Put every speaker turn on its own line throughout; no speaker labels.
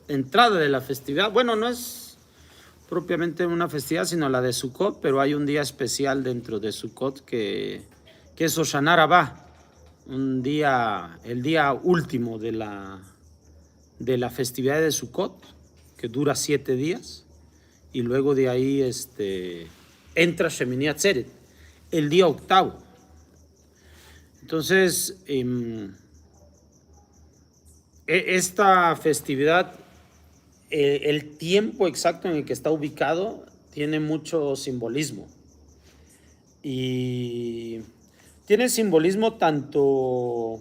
entrada de la festividad. Bueno, no es propiamente una festividad, sino la de Sukkot, pero hay un día especial dentro de Sukkot que es Hoshana Rabbah, un día, el día último de la festividad de Sukkot, que dura 7 días, y luego de ahí entra Shemini Atzeret, el día octavo. Entonces, esta festividad, el tiempo exacto en el que está ubicado tiene mucho simbolismo. Y tiene simbolismo tanto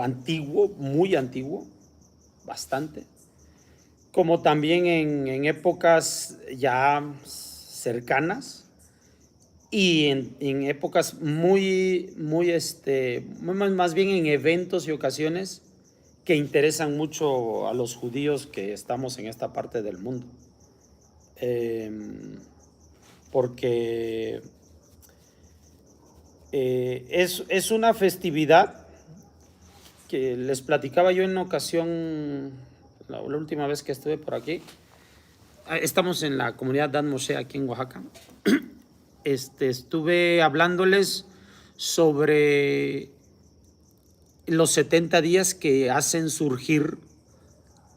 antiguo, muy antiguo, bastante, como también en épocas ya cercanas y en épocas más bien en eventos y ocasiones que interesan mucho a los judíos que estamos en esta parte del mundo. Porque es una festividad que les platicaba yo en una ocasión, la última vez que estuve por aquí. Estamos en la comunidad Dan Moshe aquí en Oaxaca. Estuve hablándoles sobre los 70 días que hacen surgir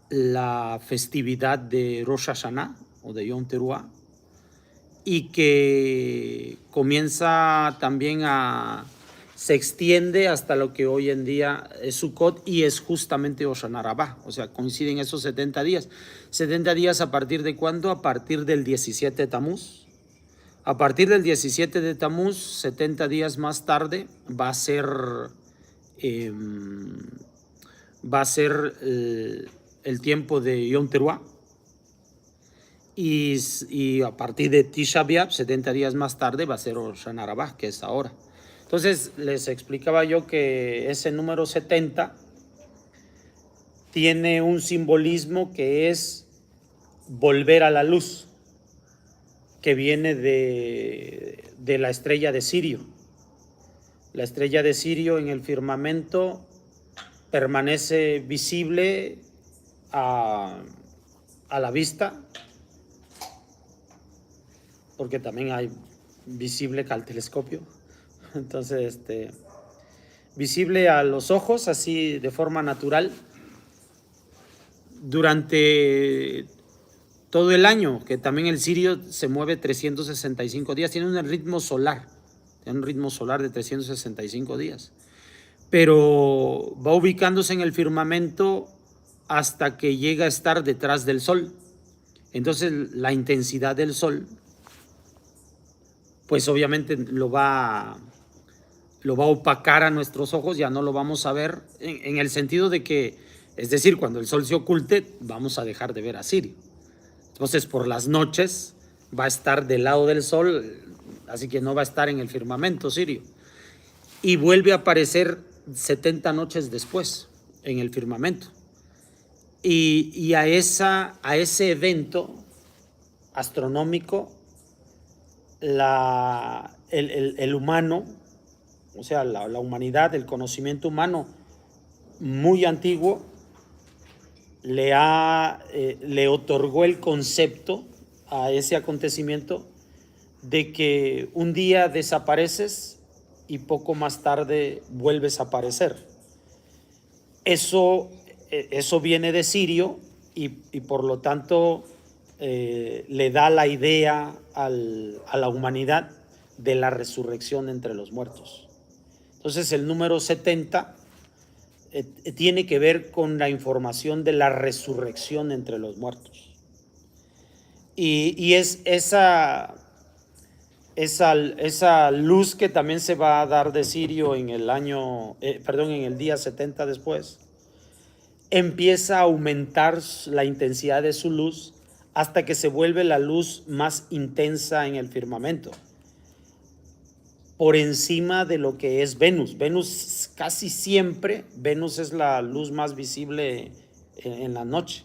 la festividad de Rosh Hashanah o de Yom Teruah, y que comienza también se extiende hasta lo que hoy en día es Sukkot, y es justamente Hoshana Rabbah. O sea, coinciden esos 70 días. 70 días ¿a partir de cuándo? A partir del 17 de Tamuz. A partir del 17 de Tamuz, 70 días más tarde, va a ser el tiempo de Yom Teruah. Y a partir de Tisha B'Av, 70 días más tarde, va a ser Hoshana Rabbah, que es ahora. Entonces, les explicaba yo que ese número 70 tiene un simbolismo que es volver a la luz, que viene de la estrella de Sirio. La estrella de Sirio en el firmamento permanece visible a la vista, porque también hay visible al telescopio. Entonces, visible a los ojos, así de forma natural, durante todo el año, que también el sirio se mueve 365 días, tiene un ritmo solar de 365 días, pero va ubicándose en el firmamento hasta que llega a estar detrás del sol. Entonces, la intensidad del sol, pues obviamente lo va a opacar a nuestros ojos, ya no lo vamos a ver, en el sentido de que, es decir, cuando el sol se oculte, vamos a dejar de ver a Sirio. Entonces, por las noches va a estar del lado del sol, así que no va a estar en el firmamento Sirio. Y vuelve a aparecer 70 noches después en el firmamento. Y a ese evento astronómico, el humano, o sea, la humanidad, el conocimiento humano muy antiguo, le otorgó el concepto a ese acontecimiento de que un día desapareces y poco más tarde vuelves a aparecer. Eso viene de Sirio y por lo tanto le da la idea a la humanidad de la resurrección entre los muertos. Entonces, el número 70 tiene que ver con la información de la resurrección entre los muertos. Y es esa luz que también se va a dar de Sirio en el día 70 después, empieza a aumentar la intensidad de su luz hasta que se vuelve la luz más intensa en el firmamento, por encima de lo que es Venus. Venus casi siempre, Venus es la luz más visible en la noche,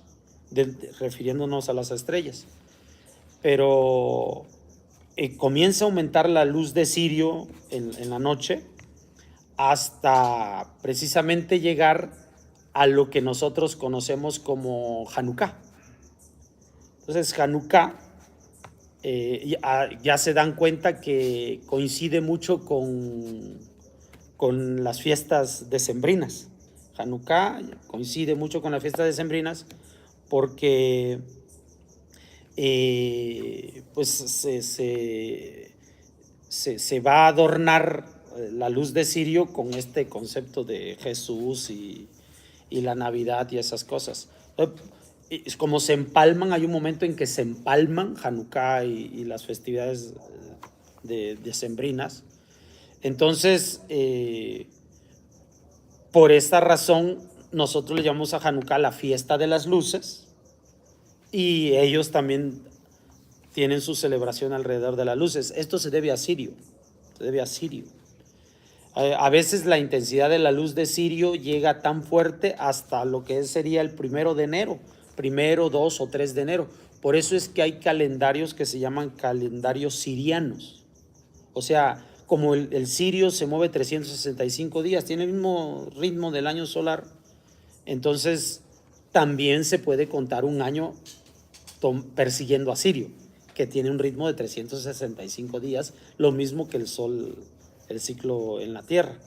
refiriéndonos a las estrellas. Pero comienza a aumentar la luz de Sirio en la noche hasta precisamente llegar a lo que nosotros conocemos como Hanukkah. Entonces, Hanukkah, ya se dan cuenta que coincide mucho con las fiestas decembrinas. Hanukkah coincide mucho con las fiestas decembrinas porque pues se va a adornar la luz de Sirio con este concepto de Jesús y la Navidad y esas cosas. Como se empalman, hay un momento en que se empalman Hanukkah y las festividades decembrinas. Entonces, por esta razón, nosotros le llamamos a Hanukkah la fiesta de las luces, y ellos también tienen su celebración alrededor de las luces. Esto se debe a Sirio, A veces la intensidad de la luz de Sirio llega tan fuerte hasta lo que sería el 1 de enero, 1, 2 o 3 de enero. Por eso es que hay calendarios que se llaman calendarios sirianos. O sea, como el sirio se mueve 365 días, tiene el mismo ritmo del año solar, entonces también se puede contar un año persiguiendo a Sirio, que tiene un ritmo de 365 días, lo mismo que el sol, el ciclo en la Tierra.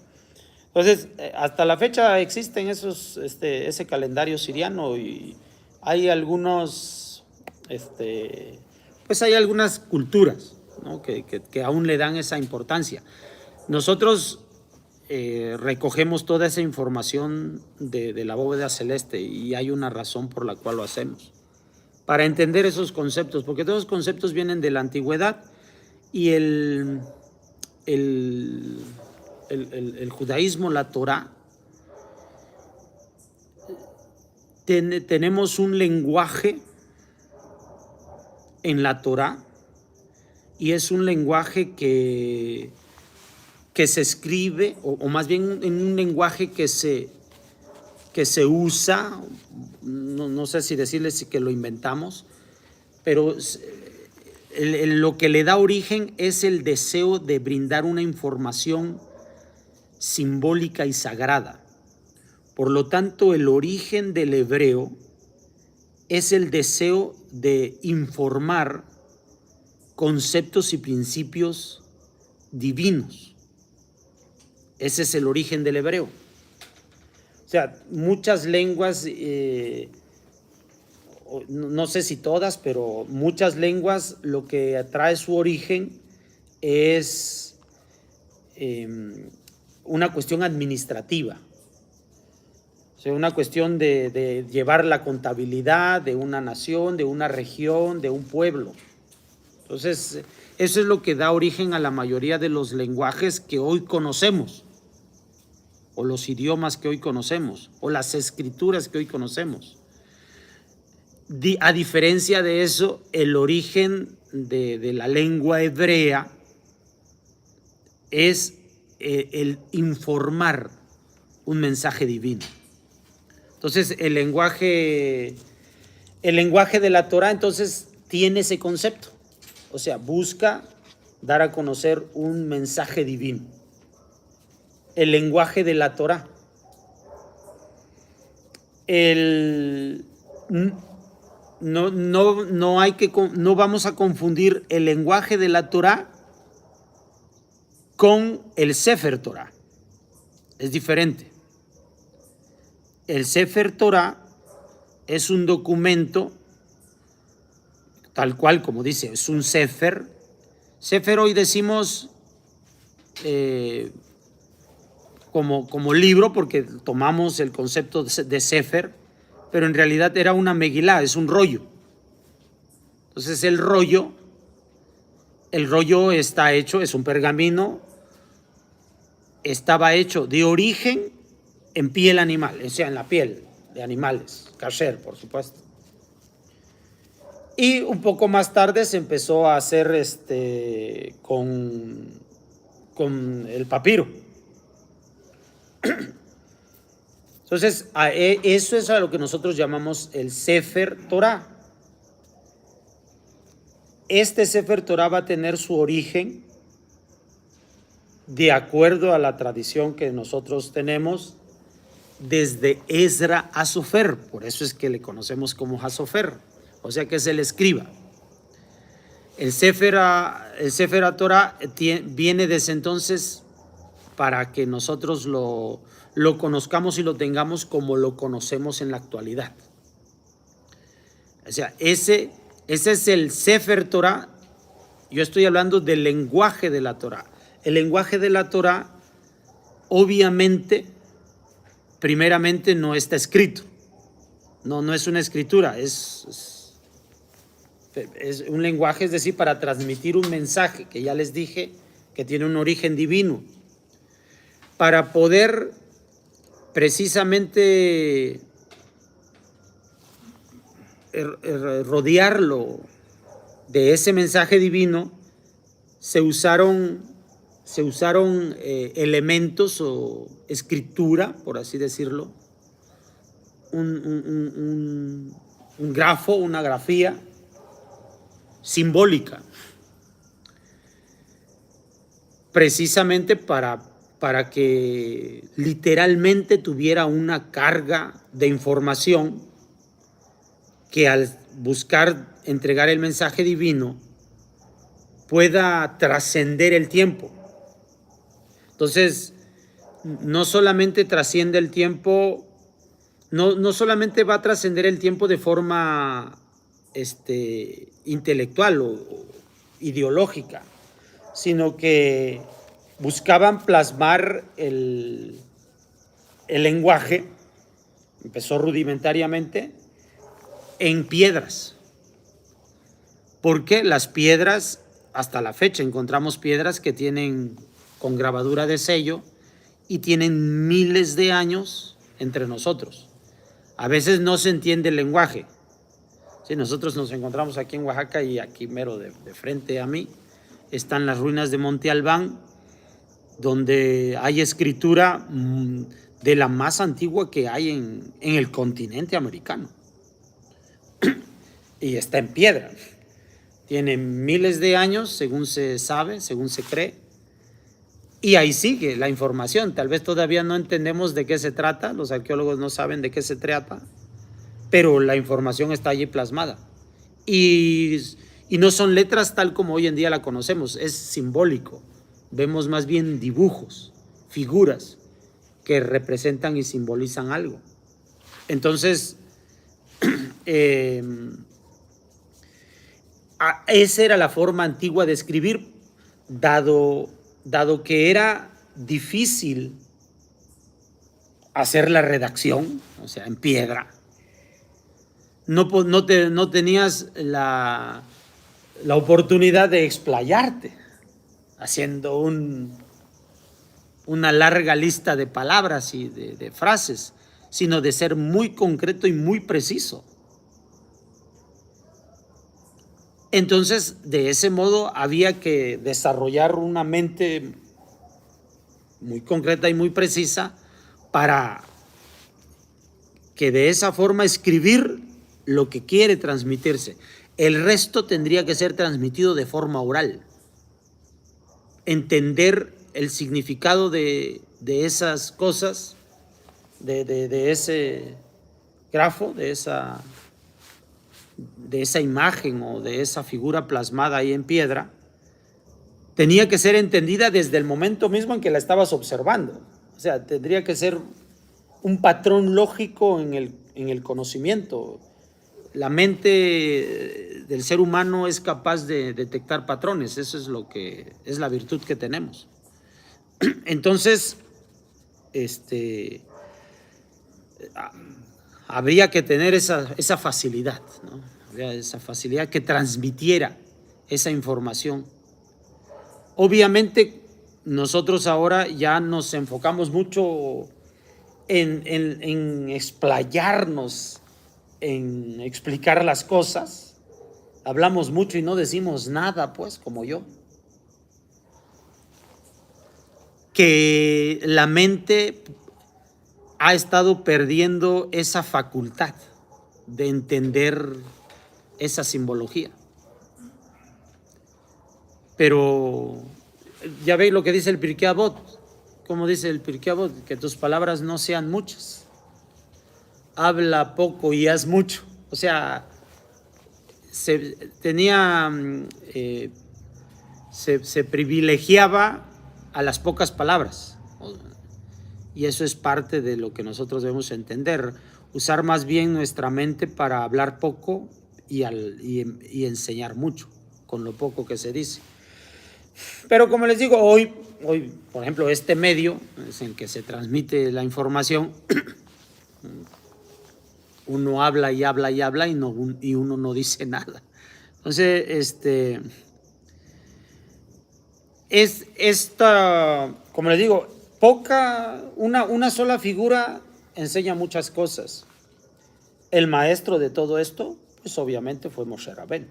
Entonces, hasta la fecha existen ese calendario siriano, y hay algunos, pues hay algunas culturas, ¿no? que aún le dan esa importancia. Nosotros recogemos toda esa información de la bóveda celeste, y hay una razón por la cual lo hacemos, para entender esos conceptos, porque todos los conceptos vienen de la antigüedad, y el judaísmo, la Torá, tenemos un lenguaje en la Torá, y es un lenguaje que se escribe, o más bien en un lenguaje que se usa, no sé si decirles que lo inventamos, pero lo que le da origen es el deseo de brindar una información simbólica y sagrada. Por lo tanto, el origen del hebreo es el deseo de informar conceptos y principios divinos. Ese es el origen del hebreo. O sea, muchas lenguas, no sé si todas, pero muchas lenguas, lo que trae su origen es una cuestión administrativa. O sea, una cuestión de llevar la contabilidad de una nación, de una región, de un pueblo. Entonces, eso es lo que da origen a la mayoría de los lenguajes que hoy conocemos, o los idiomas que hoy conocemos, o las escrituras que hoy conocemos. A diferencia de eso, el origen de la lengua hebrea es el informar un mensaje divino. Entonces, el lenguaje de la Torá, entonces, tiene ese concepto. O sea, busca dar a conocer un mensaje divino. El lenguaje de la Torá. No vamos a confundir el lenguaje de la Torá con el Sefer Torá. Es diferente. El Sefer Torá es un documento, tal cual como dice, es un Sefer. Sefer hoy decimos como libro, porque tomamos el concepto de Sefer, pero en realidad era una megilá, es un rollo. Entonces el rollo está hecho, es un pergamino, estaba hecho de origen en piel animal, o sea, en la piel de animales, kasher, por supuesto. Y un poco más tarde se empezó a hacer con el papiro. Entonces, eso es a lo que nosotros llamamos el Sefer Torá. Este Sefer Torá va a tener su origen, de acuerdo a la tradición que nosotros tenemos, desde Ezra a Sofer, por eso es que le conocemos como Hasofer, o sea que es el escriba. El Sefer Torah viene desde entonces para que nosotros lo conozcamos y lo tengamos como lo conocemos en la actualidad. O sea, ese es el Sefer Torah. Yo estoy hablando del lenguaje de la Torah. El lenguaje de la Torah, obviamente, primeramente no está escrito. No es una escritura, es un lenguaje, es decir, para transmitir un mensaje, que ya les dije que tiene un origen divino. Para poder precisamente rodearlo de ese mensaje divino, se usaron elementos o escritura, por así decirlo, un grafo, una grafía simbólica, precisamente para que literalmente tuviera una carga de información que al buscar entregar el mensaje divino pueda trascender el tiempo. Entonces, no solamente trasciende el tiempo, no solamente va a trascender el tiempo de forma intelectual o ideológica, sino que buscaban plasmar el lenguaje, empezó rudimentariamente, en piedras. Porque las piedras, hasta la fecha encontramos piedras que tienen con grabadura de sello y tienen miles de años entre nosotros. A veces no se entiende el lenguaje. Sí, nosotros nos encontramos aquí en Oaxaca y aquí mero de frente a mí están las ruinas de Monte Albán, donde hay escritura de la más antigua que hay en el continente americano. Y está en piedra. Tiene miles de años, según se sabe, según se cree. Y ahí sigue la información. Tal vez todavía no entendemos de qué se trata, los arqueólogos no saben de qué se trata, pero la información está allí plasmada. Y no son letras tal como hoy en día la conocemos, es simbólico. Vemos más bien dibujos, figuras que representan y simbolizan algo. Entonces, esa era la forma antigua de escribir, dado que era difícil hacer la redacción, o sea, en piedra. No tenías la oportunidad de explayarte haciendo una larga lista de palabras y de frases, sino de ser muy concreto y muy preciso. Entonces, de ese modo había que desarrollar una mente muy concreta y muy precisa para que de esa forma escribir lo que quiere transmitirse. El resto tendría que ser transmitido de forma oral. Entender el significado de esas cosas, de ese grafo, de esa imagen o de esa figura plasmada ahí en piedra, tenía que ser entendida desde el momento mismo en que la estabas observando. O sea, tendría que ser un patrón lógico en el conocimiento. La mente del ser humano es capaz de detectar patrones, eso es lo que es la virtud que tenemos. Entonces, habría que tener esa facilidad, ¿no? Habría esa facilidad que transmitiera esa información. Obviamente, nosotros ahora ya nos enfocamos mucho en explayarnos, en explicar las cosas. Hablamos mucho y no decimos nada, pues, como yo. Que la mente ha estado perdiendo esa facultad de entender esa simbología. Pero ya veis lo que dice el Pirkei Avot. ¿Cómo dice el Pirkei Avot? Que tus palabras no sean muchas. habla poco y haz mucho. O sea, se privilegiaba a las pocas palabras. Y eso es parte de lo que nosotros debemos entender. Usar más bien nuestra mente para hablar poco y enseñar mucho con lo poco que se dice. Pero como les digo, hoy, por ejemplo, este medio es en que se transmite la información. Uno habla y habla y habla y uno no dice nada. Entonces, como les digo, una sola figura enseña muchas cosas. El maestro de todo esto, pues obviamente fue Moshe Rabenu.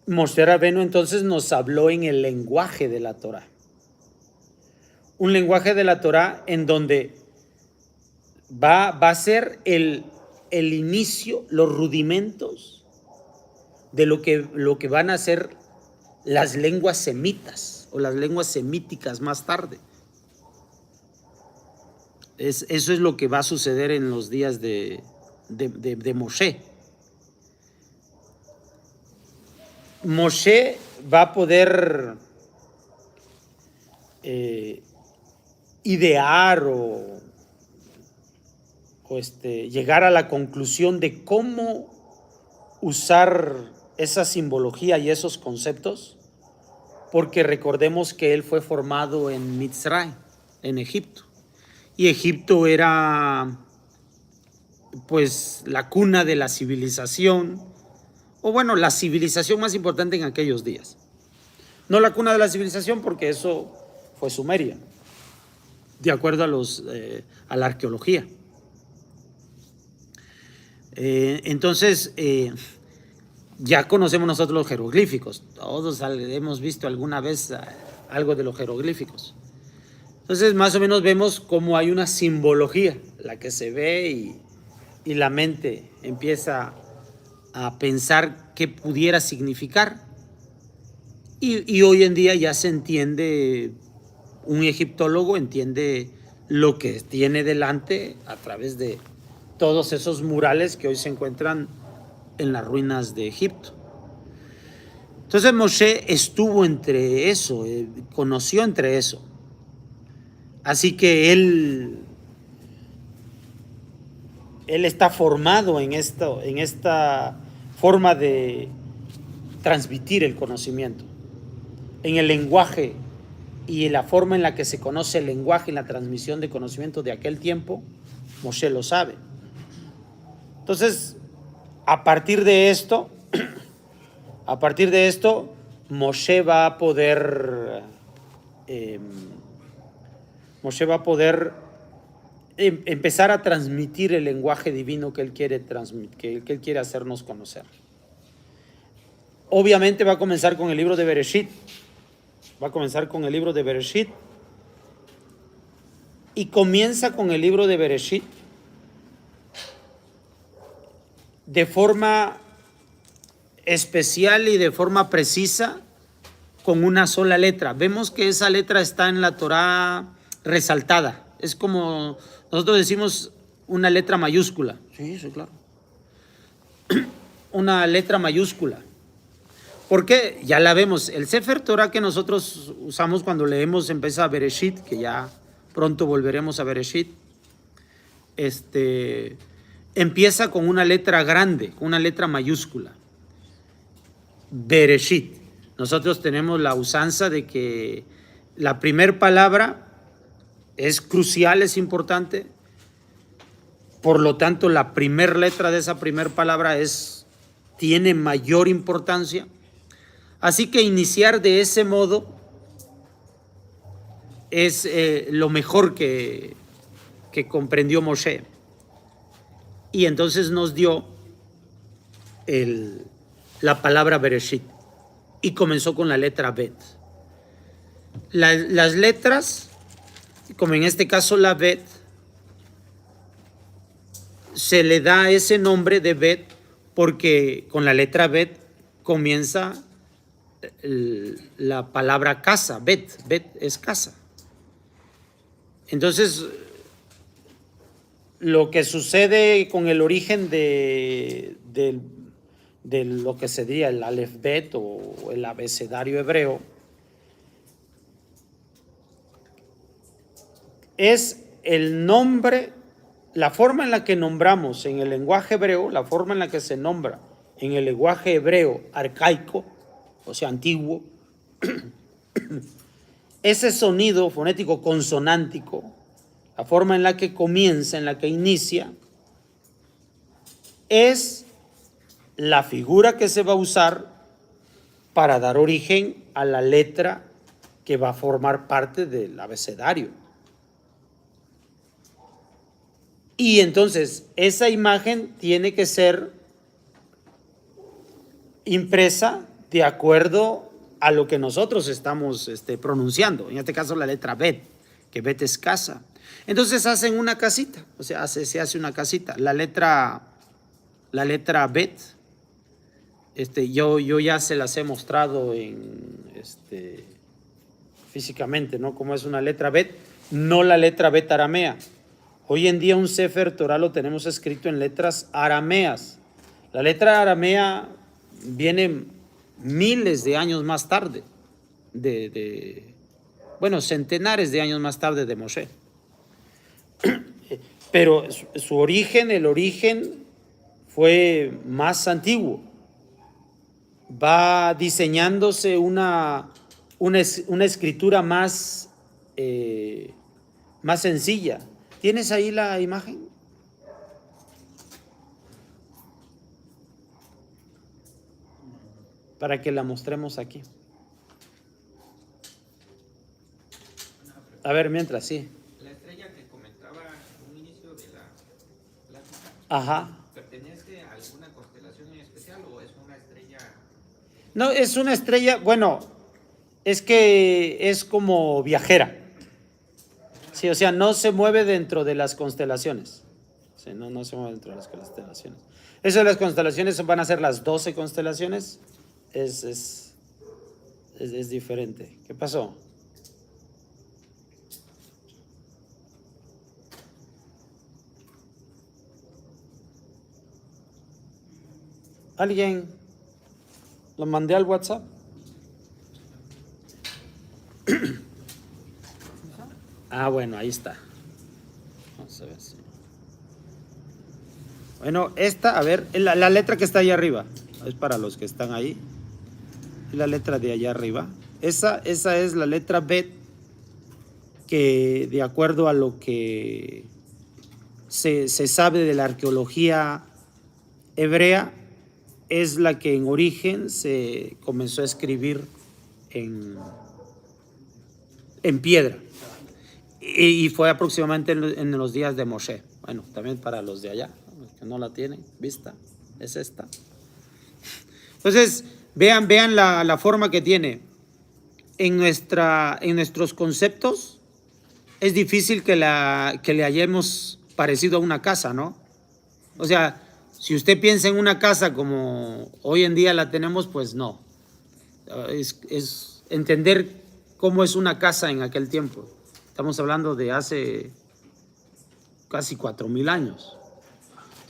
Moshe Rabenu entonces nos habló en el lenguaje de la Torah. Un lenguaje de la Torah en donde va a ser el inicio, los rudimentos de lo que van a ser las lenguas semitas o las lenguas semíticas más tarde. Eso es lo que va a suceder en los días de Moshe. Moshe va a poder idear o llegar a la conclusión de cómo usar esa simbología y esos conceptos, porque recordemos que él fue formado en Mitzray, en Egipto, y Egipto era pues la cuna de la civilización, o bueno, la civilización más importante en aquellos días. No la cuna de la civilización porque eso fue Sumeria, de acuerdo a la arqueología. Entonces, ya conocemos nosotros los jeroglíficos. Todos hemos visto alguna vez algo de los jeroglíficos. Entonces, más o menos vemos cómo hay una simbología, la que se ve y la mente empieza a pensar qué pudiera significar. Y hoy en día ya se entiende, un egiptólogo entiende lo que tiene delante a través de todos esos murales que hoy se encuentran en las ruinas de Egipto. Entonces Moshe estuvo entre eso, conoció entre eso. Así que él está formado en esta forma de transmitir el conocimiento, en el lenguaje y en la forma en la que se conoce el lenguaje y la transmisión de conocimiento de aquel tiempo. Moshe lo sabe. Entonces, a partir de esto, Moshe va a poder empezar a transmitir el lenguaje divino que él quiere transmitir, que él quiere hacernos conocer. Obviamente va a comenzar con el libro de Bereshit. Y comienza con el libro de Bereshit de forma especial y de forma precisa, con una sola letra. Vemos que esa letra está en la Torah resaltada. Es como nosotros decimos una letra mayúscula. Sí, claro. Una letra mayúscula. Porque ya la vemos. El Sefer Torah que nosotros usamos cuando leemos empieza a Bereshit, que ya pronto volveremos a Bereshit. Empieza con una letra grande, con una letra mayúscula. Bereshit. Nosotros tenemos la usanza de que la primera palabra es crucial, es importante. Por lo tanto, la primera letra de esa primera palabra tiene mayor importancia. Así que iniciar de ese modo es lo mejor que comprendió Moshe. Y entonces nos dio la palabra Bereshit y comenzó con la letra Bet. Las letras, como en este caso la Bet, se le da ese nombre de Bet porque con la letra Bet comienza la palabra casa. Bet es casa. Entonces lo que sucede con el origen de lo que sería el alefbet o el abecedario hebreo es el nombre, la forma en la que nombramos en el lenguaje hebreo, la forma en la que se nombra en el lenguaje hebreo arcaico, o sea, antiguo, ese sonido fonético consonántico, la forma en la que comienza, en la que inicia, es la figura que se va a usar para dar origen a la letra que va a formar parte del abecedario. Y entonces esa imagen tiene que ser impresa de acuerdo a lo que nosotros estamos pronunciando. En este caso la letra Bet, que Bet es casa. Entonces hacen una casita, o sea, se hace una casita. La letra Bet, yo ya se las he mostrado físicamente, ¿no? Como es una letra Bet, no la letra Bet aramea. Hoy en día un Sefer Torah lo tenemos escrito en letras arameas. La letra aramea viene miles de años más tarde, centenares de años más tarde de Moshe. Pero su origen, el origen fue más antiguo. Va diseñándose una escritura más sencilla. ¿Tienes ahí la imagen? Para que la mostremos aquí. A ver, mientras, sí.
La estrella que comentaba en un inicio de la plática,
Ajá.
¿pertenece a alguna constelación en especial o es una estrella?
No, es una estrella, bueno, es que es como viajera. Sí, o sea, no se mueve dentro de las constelaciones. Sí, no se mueve dentro de las constelaciones. Eso de las constelaciones van a ser las 12 constelaciones. Es diferente. ¿Qué pasó? ¿Alguien? Lo mandé al WhatsApp. Ah, bueno, ahí está. Vamos a ver si. Bueno, esta, a ver, la letra que está ahí arriba. Es para los que están ahí. La letra de allá arriba. Esa es la letra Bet, que de acuerdo a lo que se sabe de la arqueología hebrea, es la que en origen se comenzó a escribir en piedra. Y fue aproximadamente en los días de Moshe. Bueno, también para los de allá, los que no la tienen vista, es esta. Entonces, vean la forma que tiene. En nuestros conceptos es difícil que le hayamos parecido a una casa, ¿no? O sea, si usted piensa en una casa como hoy en día la tenemos, pues no. Es entender cómo es una casa en aquel tiempo. Estamos hablando de hace casi 4,000 años.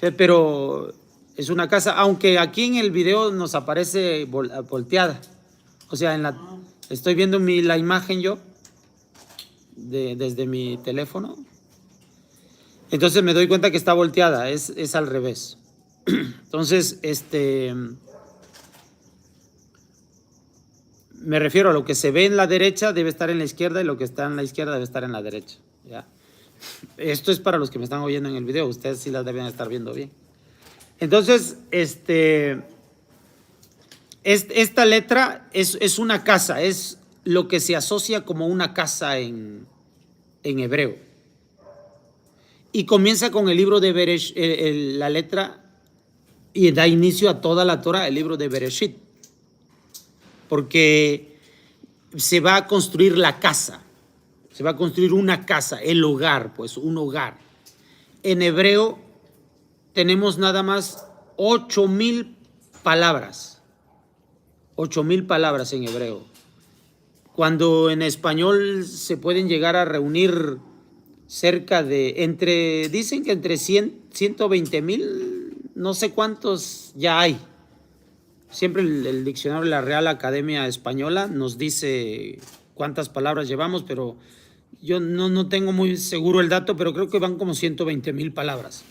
Pero es una casa, aunque aquí en el video nos aparece volteada. O sea, estoy viendo la imagen yo desde mi teléfono. Entonces me doy cuenta que está volteada, es al revés. Entonces, me refiero a lo que se ve en la derecha debe estar en la izquierda y lo que está en la izquierda debe estar en la derecha. ¿Ya? Esto es para los que me están oyendo en el video, ustedes sí las deben estar viendo bien. Entonces, esta letra es una casa, es lo que se asocia como una casa en hebreo. Y comienza con el libro de Bereshit, la letra, y da inicio a toda la Torah, el libro de Bereshit. Porque se va a construir la casa, se va a construir una casa, el hogar, pues un hogar. En hebreo tenemos nada más 8,000 palabras, 8,000 palabras en hebreo. Cuando en español se pueden llegar a reunir cerca de, dicen que entre 120,000, no sé cuántos ya hay. Siempre el diccionario de la Real Academia Española nos dice cuántas palabras llevamos, pero yo no tengo muy seguro el dato, pero creo que van como 120,000 palabras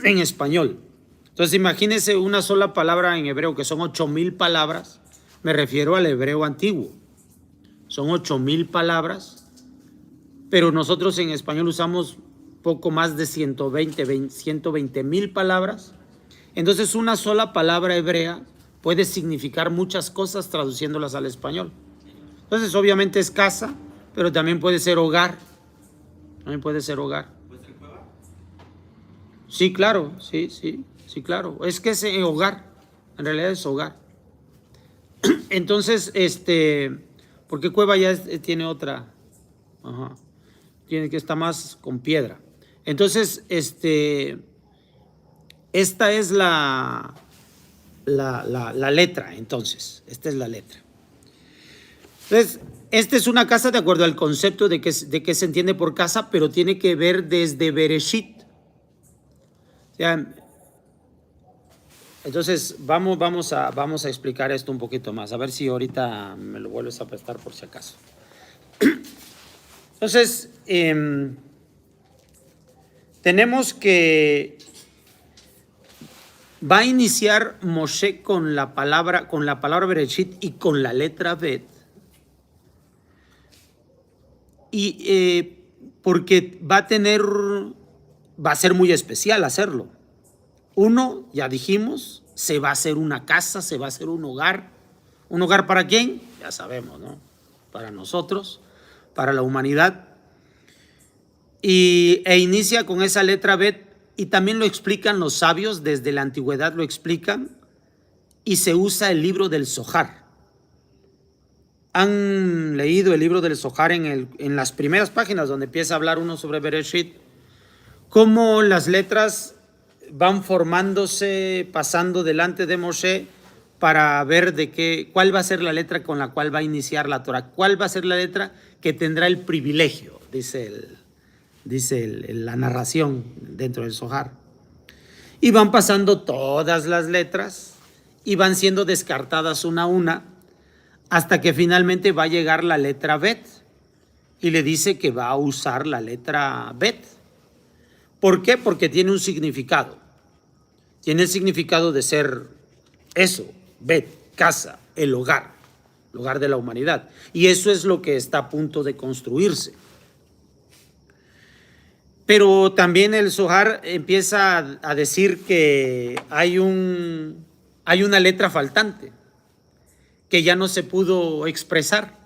en español. Entonces imagínense una sola palabra en hebreo, que son 8,000 palabras. Me refiero al hebreo antiguo. Son 8,000 palabras, pero nosotros en español usamos poco más de 120,000 palabras. Entonces una sola palabra hebrea puede significar muchas cosas traduciéndolas al español. Entonces obviamente es casa, pero también puede ser hogar. También puede ser hogar.
¿Puede ser cueva?
Sí, claro, sí, claro. Es que es hogar, en realidad es hogar. Entonces, porque cueva ya tiene otra, tiene que estar más con piedra. Entonces, esta es la letra, entonces, esta es la letra. Entonces, esta es una casa de acuerdo al concepto de que se entiende por casa, pero tiene que ver desde Bereshit. O sea, entonces, vamos a explicar esto un poquito más, a ver si ahorita me lo vuelves a prestar por si acaso. Entonces, tenemos que va a iniciar Moshe con la palabra Bereshit y con la letra Bet. Y porque va a ser muy especial hacerlo. Uno, ya dijimos, se va a hacer una casa, se va a hacer un hogar. ¿Un hogar para quién? Ya sabemos, ¿no? Para nosotros, para la humanidad. E inicia con esa letra Bet, y también lo explican los sabios, desde la antigüedad lo explican, y se usa el libro del Zohar. ¿Han leído el libro del Zohar en las primeras páginas donde empieza a hablar uno sobre Bereshit? Cómo las letras van formándose, pasando delante de Moshe para ver cuál va a ser la letra con la cual va a iniciar la Torah. ¿Cuál va a ser la letra que tendrá el privilegio? Dice la narración dentro del Zohar. Y van pasando todas las letras y van siendo descartadas una a una hasta que finalmente va a llegar la letra Bet y le dice que va a usar la letra Bet. ¿Por qué? Porque tiene un significado. Tiene el significado de ser eso, Bet, casa, el hogar de la humanidad. Y eso es lo que está a punto de construirse. Pero también el Zohar empieza a decir que hay una letra faltante que ya no se pudo expresar.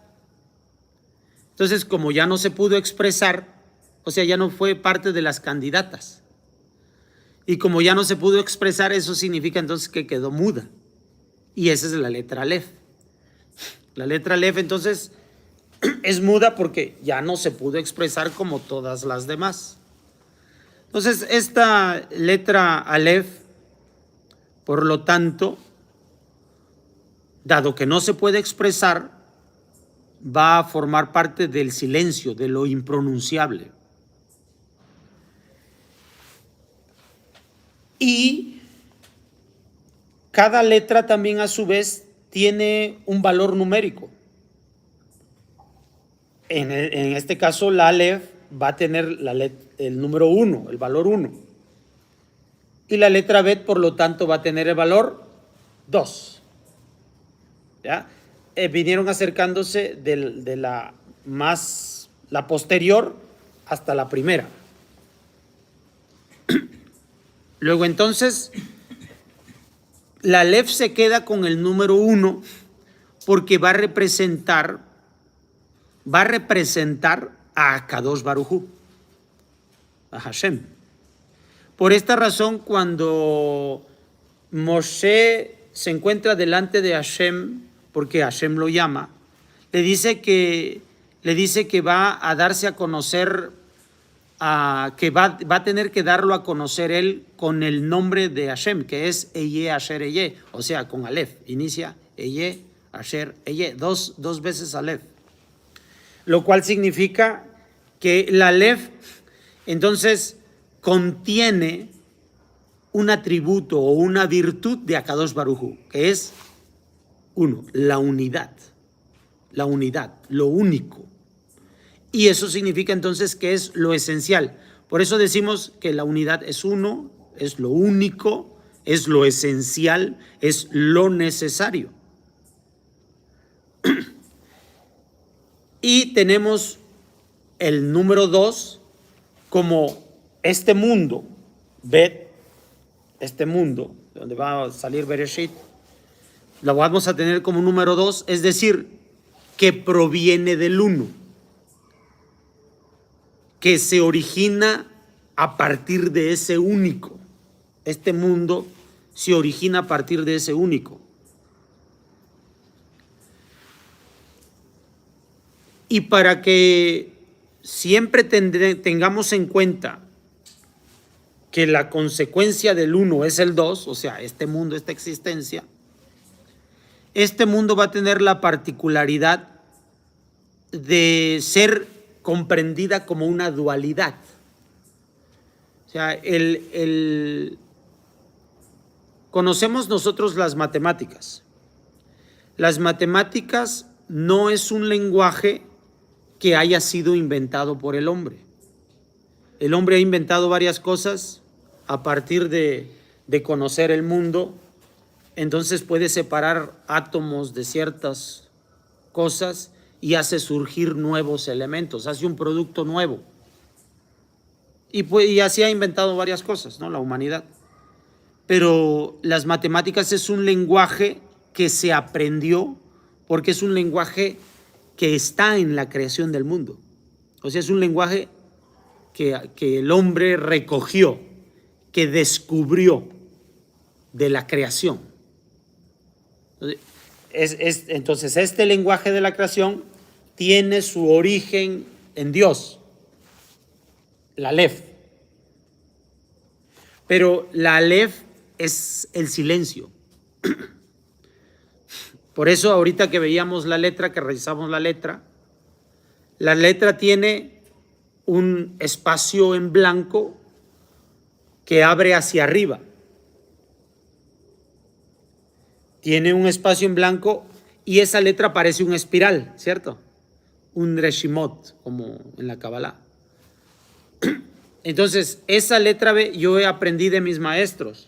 Entonces, como ya no se pudo expresar, o sea, ya no fue parte de las candidatas. Y como ya no se pudo expresar, eso significa entonces que quedó muda. Y esa es la letra Aleph. La letra Aleph entonces es muda porque ya no se pudo expresar como todas las demás. Entonces, esta letra Aleph, por lo tanto, dado que no se puede expresar, va a formar parte del silencio, de lo impronunciable. Y cada letra también a su vez tiene un valor numérico. En este caso, la Aleph va a tener el número 1, el valor 1. Y la letra Bet, por lo tanto, va a tener el valor 2. ¿Ya? Vinieron acercándose de la posterior hasta la primera. Luego entonces, la Aleph se queda con el número 1 porque va a representar a Kadosh Baruj Hu, a Hashem. Por esta razón, cuando Moshe se encuentra delante de Hashem, porque Hashem lo llama, le dice que va a darse a conocer, que va a tener que darlo a conocer él con el nombre de Hashem, que es Eye Asher Eye, o sea, con Aleph. Inicia Eye Asher Eye, dos veces Aleph. Lo cual significa que la Aleph Entonces, contiene un atributo o una virtud de Akadosh Baruj Hu, que es uno, la unidad, lo único. Y eso significa entonces que es lo esencial. Por eso decimos que la unidad es uno, es lo único, es lo esencial, es lo necesario. Y tenemos el número 2 como este mundo, Bet, este mundo, donde va a salir Bereshit, lo vamos a tener como número 2, es decir, que proviene del 1, que se origina a partir de ese único. Este mundo se origina a partir de ese único. Y para que siempre tengamos en cuenta que la consecuencia del 1 es el 2, o sea, este mundo, esta existencia, este mundo va a tener la particularidad de ser comprendida como una dualidad. O sea, conocemos nosotros las matemáticas. Las matemáticas no es un lenguaje que haya sido inventado por el hombre. El hombre ha inventado varias cosas a partir de conocer el mundo. Entonces puede separar átomos de ciertas cosas y hace surgir nuevos elementos, hace un producto nuevo. Y así ha inventado varias cosas, ¿no? La humanidad. Pero las matemáticas es un lenguaje que se aprendió porque es un lenguaje que está en la creación del mundo. O sea, es un lenguaje que el hombre recogió, que descubrió de la creación. Entonces, este lenguaje de la creación tiene su origen en Dios, la Aleph. Pero la Aleph es el silencio. Por eso ahorita que veíamos la letra, que revisamos la letra tiene un espacio en blanco que abre hacia arriba. Tiene un espacio en blanco y esa letra parece un espiral, ¿cierto? Un reshimot, como en la Kabbalah. Entonces, esa letra B yo aprendí de mis maestros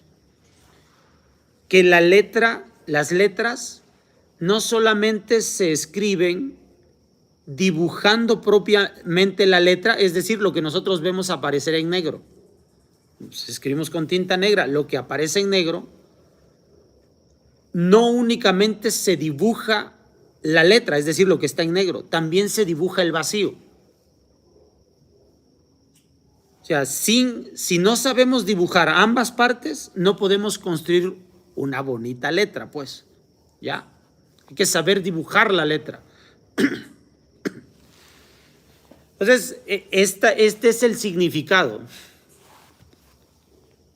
que las letras no solamente se escriben dibujando propiamente la letra, es decir, lo que nosotros vemos aparecer en negro. Si escribimos con tinta negra, lo que aparece en negro, no únicamente se dibuja la letra, es decir, lo que está en negro, también se dibuja el vacío. O sea, si no sabemos dibujar ambas partes, no podemos construir una bonita letra, pues, ¿ya? Hay que saber dibujar la letra. Entonces, este es el significado.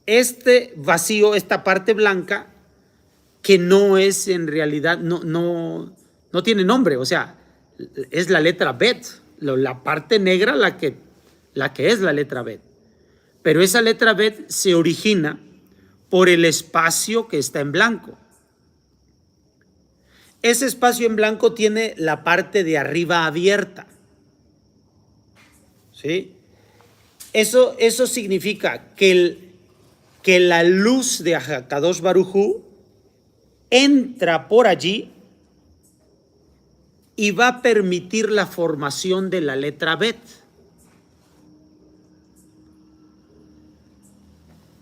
Este vacío, esta parte blanca, que no es en realidad, no tiene nombre, o sea, es la letra Bet, la parte negra la que es la letra Bet. Pero esa letra Bet se origina por el espacio que está en blanco. Ese espacio en blanco tiene la parte de arriba abierta. ¿Sí? Eso significa que la luz de Akadosh Baruj Hu entra por allí y va a permitir la formación de la letra Bet.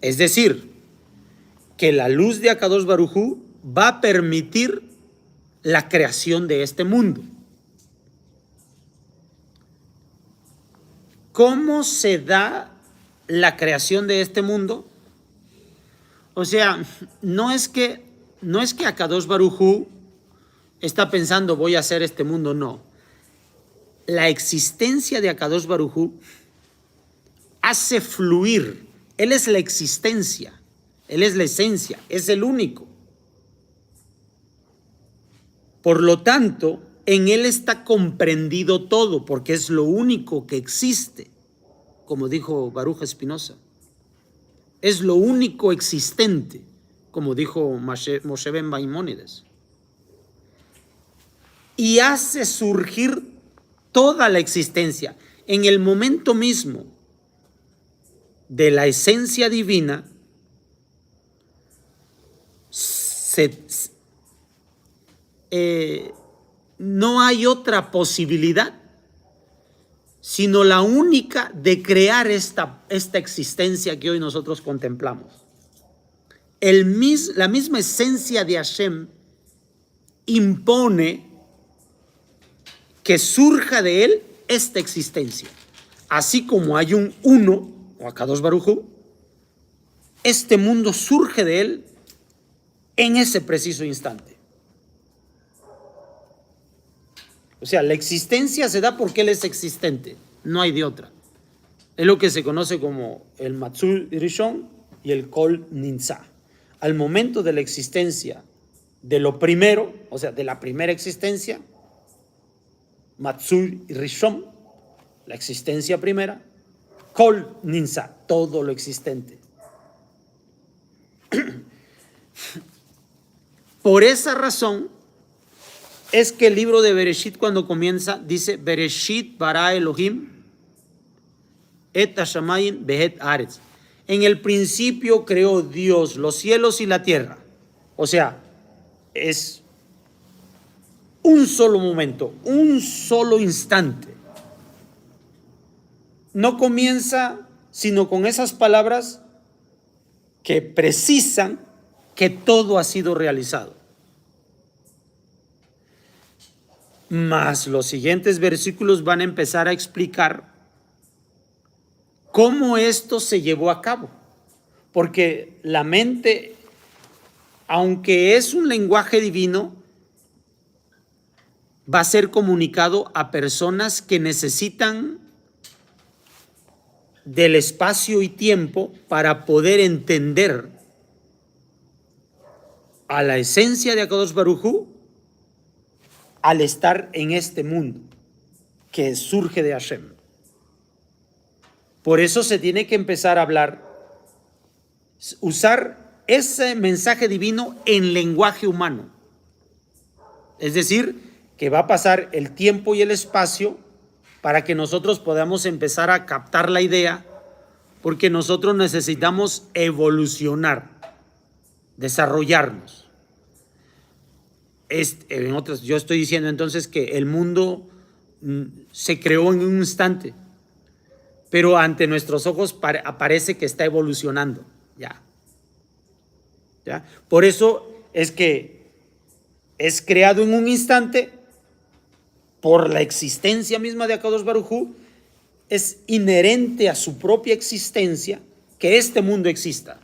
Es decir, que la luz de Akadosh Baruj Hu va a permitir la creación de este mundo. ¿Cómo se da la creación de este mundo? O sea, no es que Akadosh Baruj Hu está pensando voy a hacer este mundo, no. La existencia de Akadosh Baruj Hu hace fluir. Él es la existencia, Él es la esencia, es el único. Por lo tanto, en Él está comprendido todo, porque es lo único que existe. como dijo Baruch Espinosa. Es lo único existente, como dijo Moshe Ben Maimónides. Y hace surgir toda la existencia. En el momento mismo de la esencia divina, no hay otra posibilidad sino la única de crear esta existencia que hoy nosotros contemplamos. La misma esencia de Hashem impone que surja de él esta existencia. Así como hay un uno, o Akadosh Baruj Hu, este mundo surge de él en ese preciso instante. O sea, la existencia se da porque él es existente, no hay de otra. Es lo que se conoce como el Matzur Rishon y el Kol Ninsa. Al momento de la existencia de lo primero, o sea, de la primera existencia, Matzur Rishon, la existencia primera, Kol Ninsa, todo lo existente. Por esa razón es que el libro de Bereshit, cuando comienza, dice Bereshit bara Elohim et hashamayim behet aretz. En el principio creó Dios los cielos y la tierra. O sea, es un solo momento, un solo instante. No comienza sino con esas palabras que precisan que todo ha sido realizado. Mas los siguientes versículos van a empezar a explicar cómo esto se llevó a cabo. Porque la mente, aunque es un lenguaje divino, va a ser comunicado a personas que necesitan del espacio y tiempo para poder entender a la esencia de Akadosh Baruj Hu al estar en este mundo que surge de Hashem. Por eso se tiene que empezar a hablar, usar ese mensaje divino en lenguaje humano. Es decir, que va a pasar el tiempo y el espacio para que nosotros podamos empezar a captar la idea, porque nosotros necesitamos evolucionar, desarrollarnos. Yo estoy diciendo entonces que el mundo se creó en un instante, pero ante nuestros ojos parece que está evolucionando. ¿Ya? Por eso es que es creado en un instante por la existencia misma de Akadosh Baruj Hu. Es inherente a su propia existencia que este mundo exista.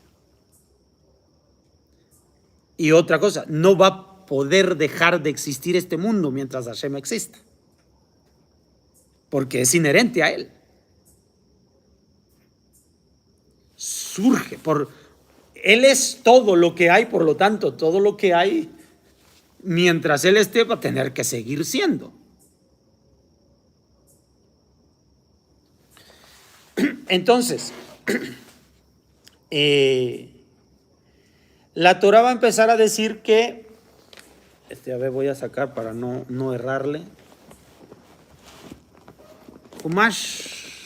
Y otra cosa, no va a poder dejar de existir este mundo mientras Hashem exista, porque es inherente a él. Surge, él es todo lo que hay, por lo tanto, todo lo que hay, mientras él esté, va a tener que seguir siendo. Entonces, la Torah va a empezar a decir que, a ver, voy a sacar para no errarle. Humash,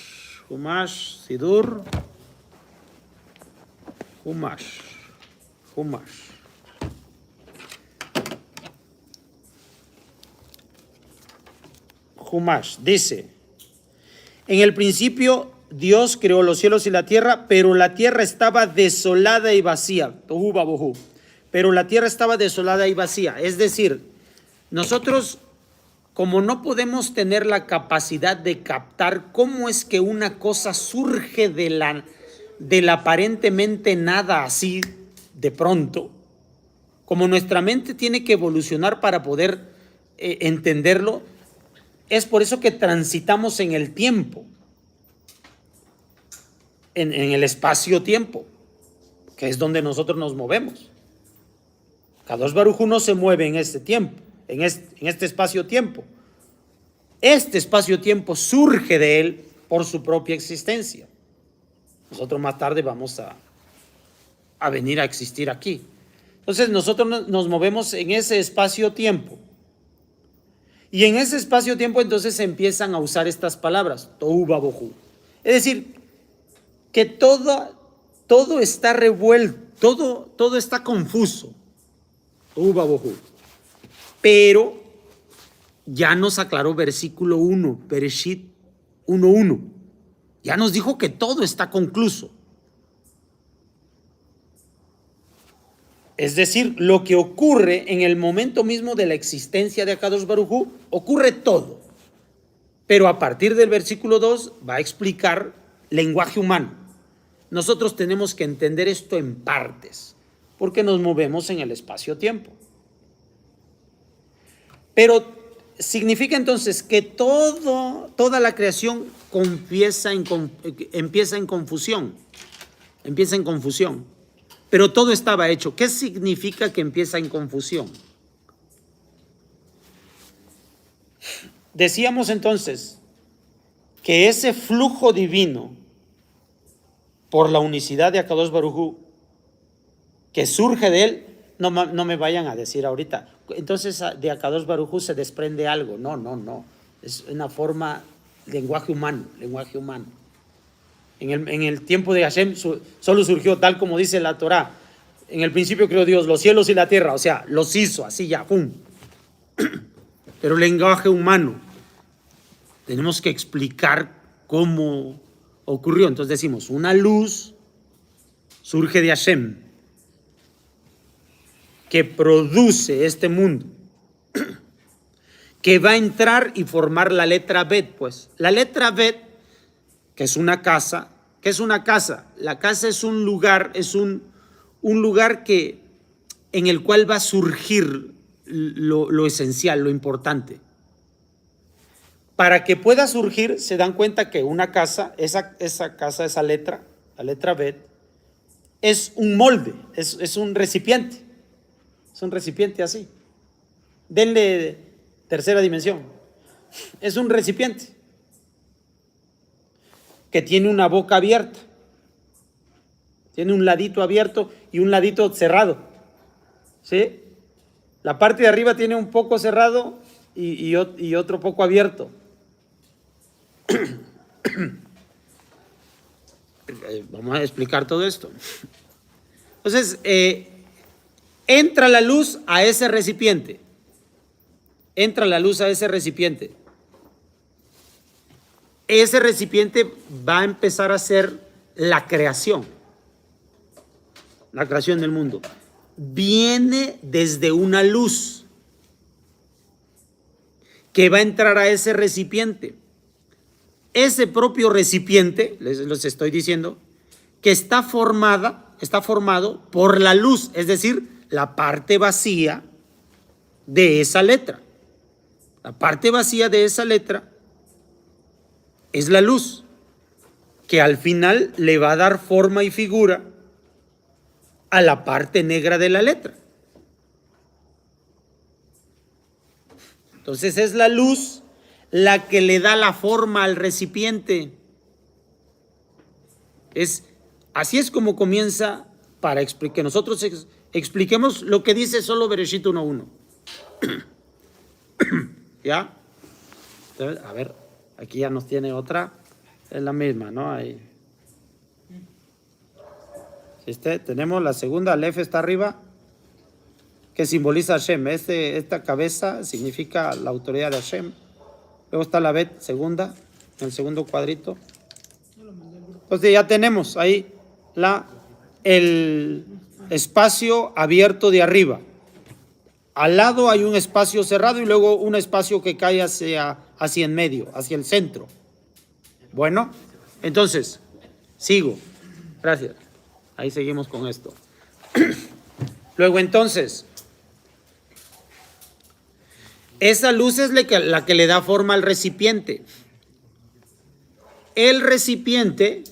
Sidur, Humash. Humash dice: en el principio Dios creó los cielos y la tierra, pero la tierra estaba desolada y vacía. Pero la tierra estaba desolada y vacía. Es decir, nosotros, como no podemos tener la capacidad de captar cómo es que una cosa surge del aparentemente nada así de pronto, como nuestra mente tiene que evolucionar para poder entenderlo, es por eso que transitamos en el tiempo, en el espacio-tiempo, que es donde nosotros nos movemos. Kadosh Baruj Hu no se mueve en este tiempo, en este espacio-tiempo. Este espacio-tiempo surge de él por su propia existencia. Nosotros más tarde vamos a venir a existir aquí. Entonces nosotros nos movemos en ese espacio-tiempo. Y en ese espacio-tiempo entonces se empiezan a usar estas palabras, tohu vabohu. Es decir, que todo está revuelto, todo está confuso. Tohu vabohu. Pero ya nos aclaró versículo 1, Bereshit 1:1. Ya nos dijo que todo está concluso. Es decir, lo que ocurre en el momento mismo de la existencia de Akadosh Baruj Hu, ocurre todo. Pero a partir del versículo 2 va a explicar lenguaje humano. Nosotros tenemos que entender esto en partes, porque nos movemos en el espacio-tiempo. Pero significa entonces que toda la creación empieza en confusión. Empieza en confusión. Pero todo estaba hecho. ¿Qué significa que empieza en confusión? Decíamos entonces que ese flujo divino por la unicidad de Akadosh Baruj Hu que surge de él, no me vayan a decir ahorita, entonces de Akadosh Baruj Hu se desprende algo. No. Es una forma, lenguaje humano. En el tiempo de Hashem solo surgió tal como dice la Torá. En el principio creó Dios los cielos y la tierra, o sea, los hizo así ya, ¡pum! Pero lenguaje humano. Tenemos que explicar cómo ocurrió. Entonces decimos, una luz surge de Hashem que produce este mundo, que va a entrar y formar la letra Bet, pues. La letra Bet, que es una casa. ¿Qué es una casa? La casa es un lugar, un lugar en el cual va a surgir lo esencial, lo importante. Para que pueda surgir, se dan cuenta que una casa, esa casa, esa letra, la letra Bet, es un molde, es un recipiente. Es un recipiente así. Denle tercera dimensión. Es un recipiente que tiene una boca abierta, tiene un ladito abierto y un ladito cerrado, ¿sí? La parte de arriba tiene un poco cerrado y otro poco abierto. Vamos a explicar todo esto. Entonces, entra la luz a ese recipiente. Ese recipiente va a empezar a ser la creación del mundo. Viene desde una luz que va a entrar a ese recipiente. Ese propio recipiente, les estoy diciendo, que está formado por la luz, es decir, la parte vacía de esa letra. La parte vacía de esa letra es la luz, que al final le va a dar forma y figura a la parte negra de la letra. Entonces es la luz la que le da la forma al recipiente. Así es como comienza, para que nosotros expliquemos lo que dice solo Bereshit 1:1. ¿Ya? Entonces, a ver. Aquí ya nos tiene otra, es la misma, ¿no? Ahí. Tenemos la segunda, Aleph está arriba, que simboliza a Hashem. Esta cabeza significa la autoridad de Hashem. Luego está la Bet, segunda, en el segundo cuadrito. Entonces ya tenemos ahí el espacio abierto de arriba. Al lado hay un espacio cerrado y luego un espacio que cae hacia en medio, hacia el centro. Bueno, entonces, sigo. Gracias. Ahí seguimos con esto. Luego entonces, esa luz es la que le da forma al recipiente. El recipiente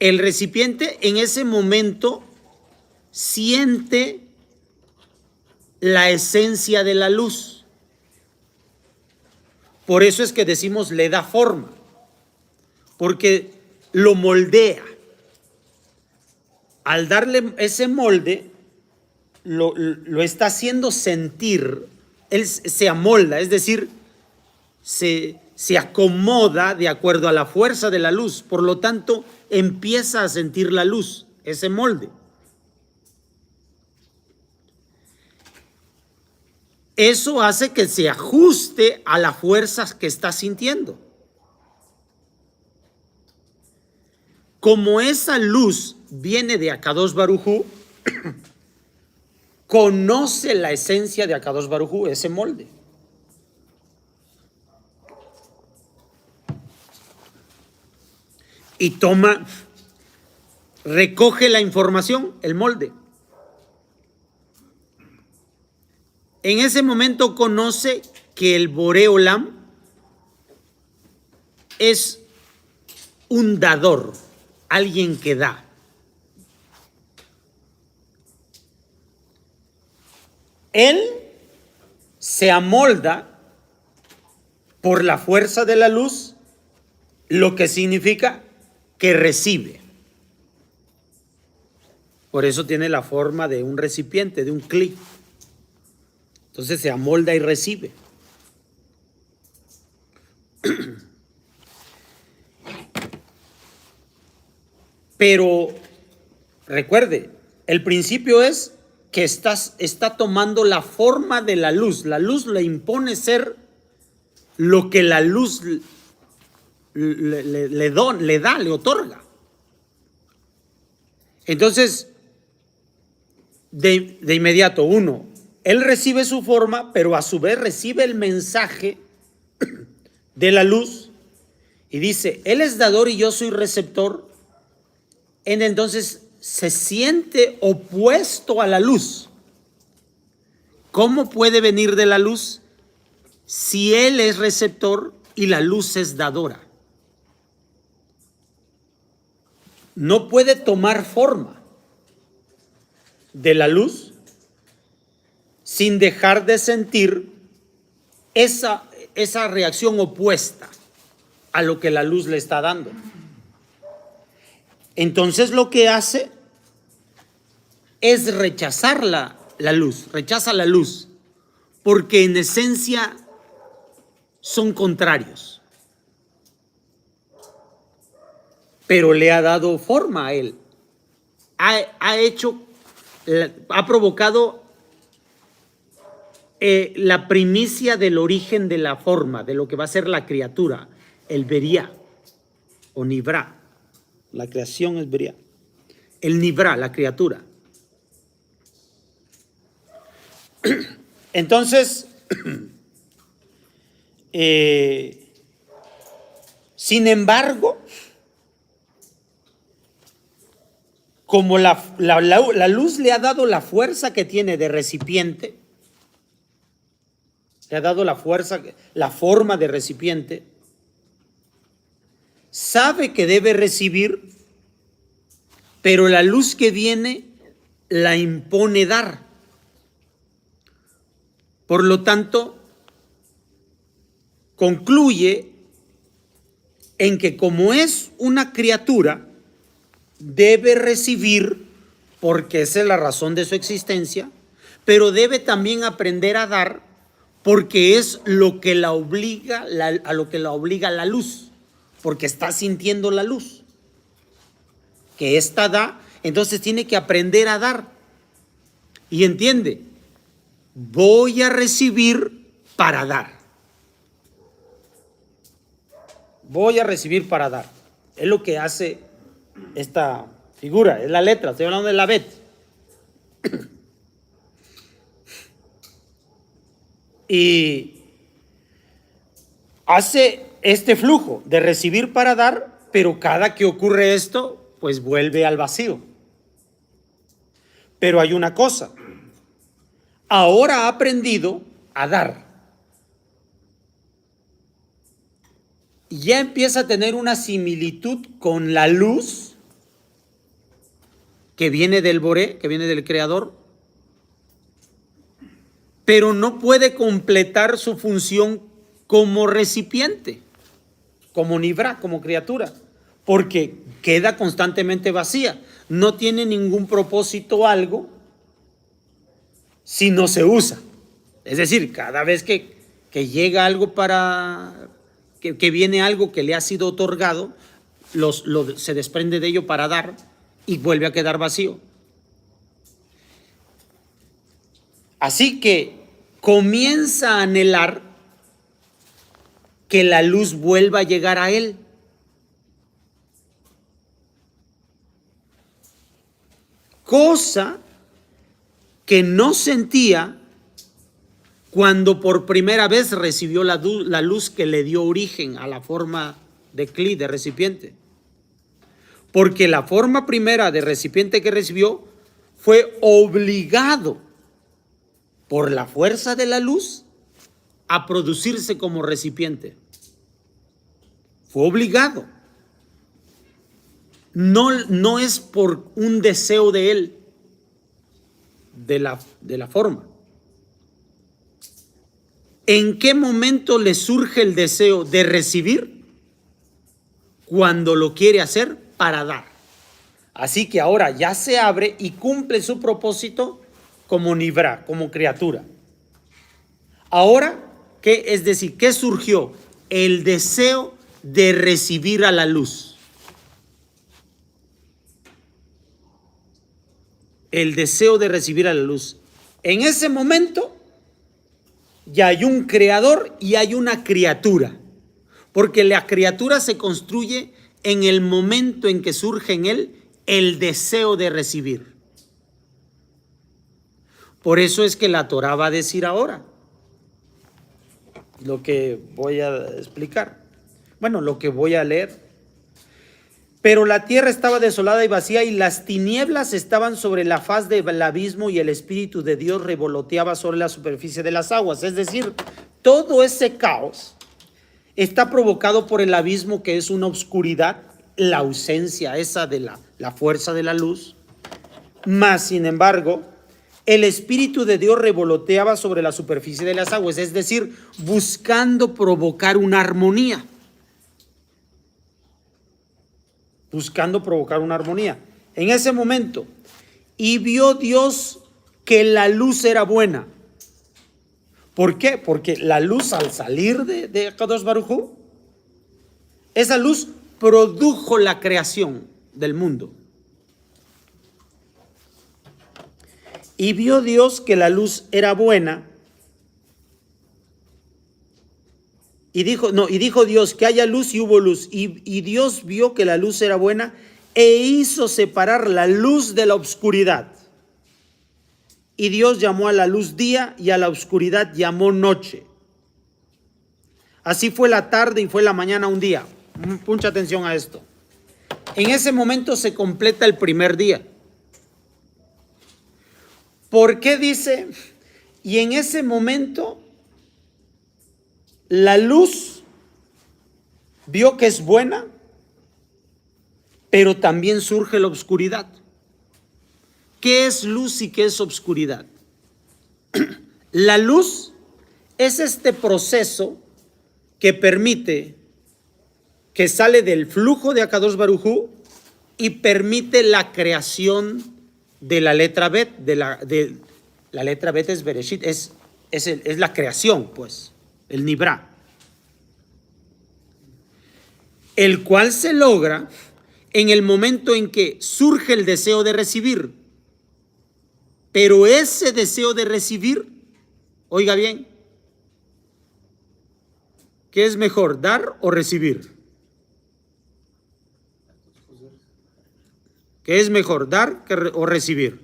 en ese momento siente la esencia de la luz. Por eso es que decimos le da forma. porque lo moldea. Al darle ese molde, lo está haciendo sentir, él se amolda, es decir, se acomoda de acuerdo a la fuerza de la luz, por lo tanto empieza a sentir la luz, ese molde. Eso hace que se ajuste a la fuerza que está sintiendo. Como esa luz viene de Akadosh Baruj Hu, conoce la esencia de Akadosh Baruj Hu, ese molde. Y recoge la información, el molde. En ese momento conoce que el Boré Olam es un dador, alguien que da. Él se amolda por la fuerza de la luz, lo que significa que recibe. Por eso tiene la forma de un recipiente, de un cli. Entonces se amolda y recibe. Pero recuerde, el principio es que está tomando la forma de la luz. La luz le impone ser lo que la luz le otorga. Entonces, de inmediato, él recibe su forma, pero a su vez recibe el mensaje de la luz y dice, él es dador y yo soy receptor. Entonces se siente opuesto a la luz. ¿Cómo puede venir de la luz si él es receptor y la luz es dadora? No puede tomar forma de la luz sin dejar de sentir esa reacción opuesta a lo que la luz le está dando. Entonces lo que hace es rechazar la luz, rechaza la luz, porque en esencia son contrarios. Pero le ha dado forma a él, ha provocado la primicia del origen de la forma, de lo que va a ser la criatura, el Beriá o Nibrá. La creación es Beriá. El Nibrá, la criatura. Entonces, sin embargo, como la luz le ha dado la fuerza que tiene de recipiente, le ha dado la fuerza, la forma de recipiente, sabe que debe recibir, pero la luz que viene la impone dar. Por lo tanto, concluye en que como es una criatura, debe recibir, porque esa es la razón de su existencia, pero debe también aprender a dar, porque es lo que la obliga, a lo que la obliga la luz, porque está sintiendo la luz, que ésta da, entonces tiene que aprender a dar. Y entiende, voy a recibir para dar. Voy a recibir para dar. Es lo que hace esta figura, es la letra, estoy hablando de la bet. Y hace este flujo de recibir para dar, pero cada que ocurre esto, pues vuelve al vacío. Pero hay una cosa, ahora ha aprendido a dar. Ya empieza a tener una similitud con la luz que viene del Boré, que viene del Creador, pero no puede completar su función como recipiente, como Nibrá, como criatura. porque queda constantemente vacía. No tiene ningún propósito algo si no se usa. Es decir, cada vez que llega algo que viene algo que le ha sido otorgado, se desprende de ello para dar y vuelve a quedar vacío. Así que comienza a anhelar que la luz vuelva a llegar a él. Cosa que no sentía cuando por primera vez recibió la luz que le dio origen a la forma de cli, de recipiente. Porque la forma primera de recipiente que recibió fue obligado por la fuerza de la luz a producirse como recipiente. Fue obligado. No es por un deseo de él, de la forma. ¿En qué momento le surge el deseo de recibir? Cuando lo quiere hacer para dar. Así que ahora ya se abre y cumple su propósito como Nibra, como criatura. Ahora, ¿qué? Es decir, ¿qué surgió? El deseo de recibir a la luz. El deseo de recibir a la luz. En ese momento ya hay un creador y hay una criatura, porque la criatura se construye en el momento en que surge en él el deseo de recibir. Por eso es que la Torá va a decir ahora lo que voy a explicar. Bueno, lo que voy a leer. Pero la tierra estaba desolada y vacía, y las tinieblas estaban sobre la faz del abismo, y el Espíritu de Dios revoloteaba sobre la superficie de las aguas. Es decir, todo ese caos está provocado por el abismo, que es una oscuridad, la ausencia esa de la fuerza de la luz. Mas, sin embargo, el Espíritu de Dios revoloteaba sobre la superficie de las aguas, es decir, buscando provocar una armonía. Buscando provocar una armonía. En ese momento, y vio Dios que la luz era buena. ¿Por qué? Porque la luz, al salir de Akadosh Baruj Hu, esa luz produjo la creación del mundo. Y vio Dios que la luz era buena. Y dijo Dios que haya luz, y hubo luz. Y Dios vio que la luz era buena, e hizo separar la luz de la oscuridad. Y Dios llamó a la luz día, y a la oscuridad llamó noche. Así fue la tarde y fue la mañana un día. Mucha atención a esto. En ese momento se completa el primer día. ¿Por qué dice? Y en ese momento la luz vio que es buena, pero también surge la oscuridad. ¿Qué es luz y qué es oscuridad? La luz es este proceso que permite, que sale del flujo de Akadosh Baruj Hu y permite la creación de la letra Bet. La letra Bet es Bereshit, es la creación, pues, el Nibra, el cual se logra en el momento en que surge el deseo de recibir. Pero ese deseo de recibir, oiga bien, ¿qué es mejor, dar o recibir? ¿Qué es mejor, dar o recibir?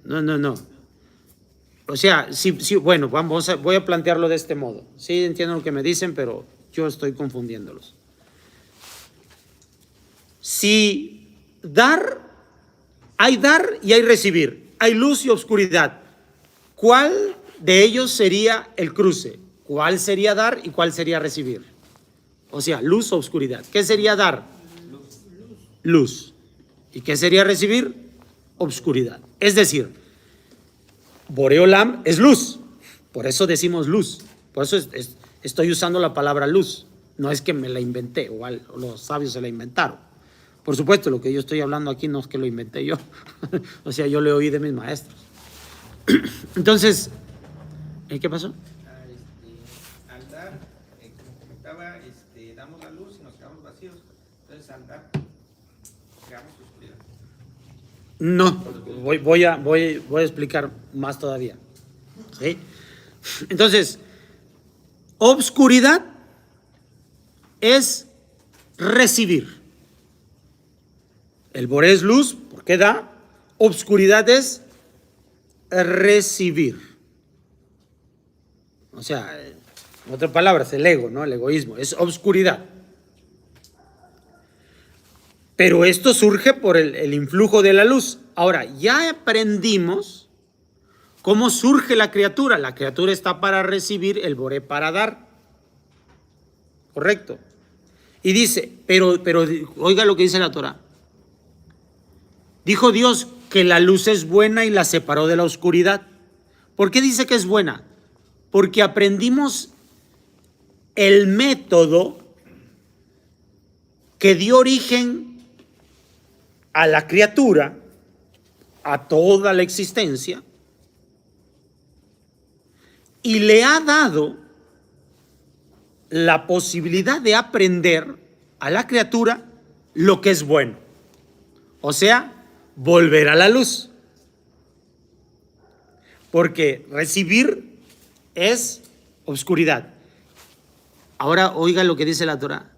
No. O sea, sí, bueno, voy a plantearlo de este modo. Sí, entiendo lo que me dicen, pero yo estoy confundiéndolos. Si dar y hay recibir, hay luz y oscuridad, ¿cuál de ellos sería el cruce? ¿Cuál sería dar y cuál sería recibir? O sea, luz o oscuridad. ¿Qué sería dar? Luz. ¿Y qué sería recibir? Oscuridad. Es decir, Boré Olam es luz. Por eso decimos luz. Por eso es Estoy usando la palabra luz. No es que me la inventé o los sabios se la inventaron. Por supuesto, lo que yo estoy hablando aquí no es que lo inventé yo. O sea, yo le oí de mis maestros. Entonces, ¿qué pasó?
Al dar, como comentaba, damos la luz y nos quedamos vacíos. Entonces, al dar, creamos oscuridad.
No, voy a explicar más todavía. ¿Sí? Entonces, obscuridad es recibir. El Boré es luz, porque da. Obscuridad es recibir. O sea, en otras palabras, el ego, ¿no? El egoísmo, es obscuridad. Pero esto surge por el influjo de la luz. Ahora, ya aprendimos cómo surge la criatura. La criatura está para recibir, el Boré para dar. Correcto. Y dice, pero oiga lo que dice la Torah. Dijo Dios que la luz es buena y la separó de la oscuridad. ¿Por qué dice que es buena? Porque aprendimos el método que dio origen a la criatura, a toda la existencia, y le ha dado la posibilidad de aprender a la criatura lo que es bueno. O sea, volver a la luz. Porque recibir es oscuridad. Ahora oiga lo que dice la Torah.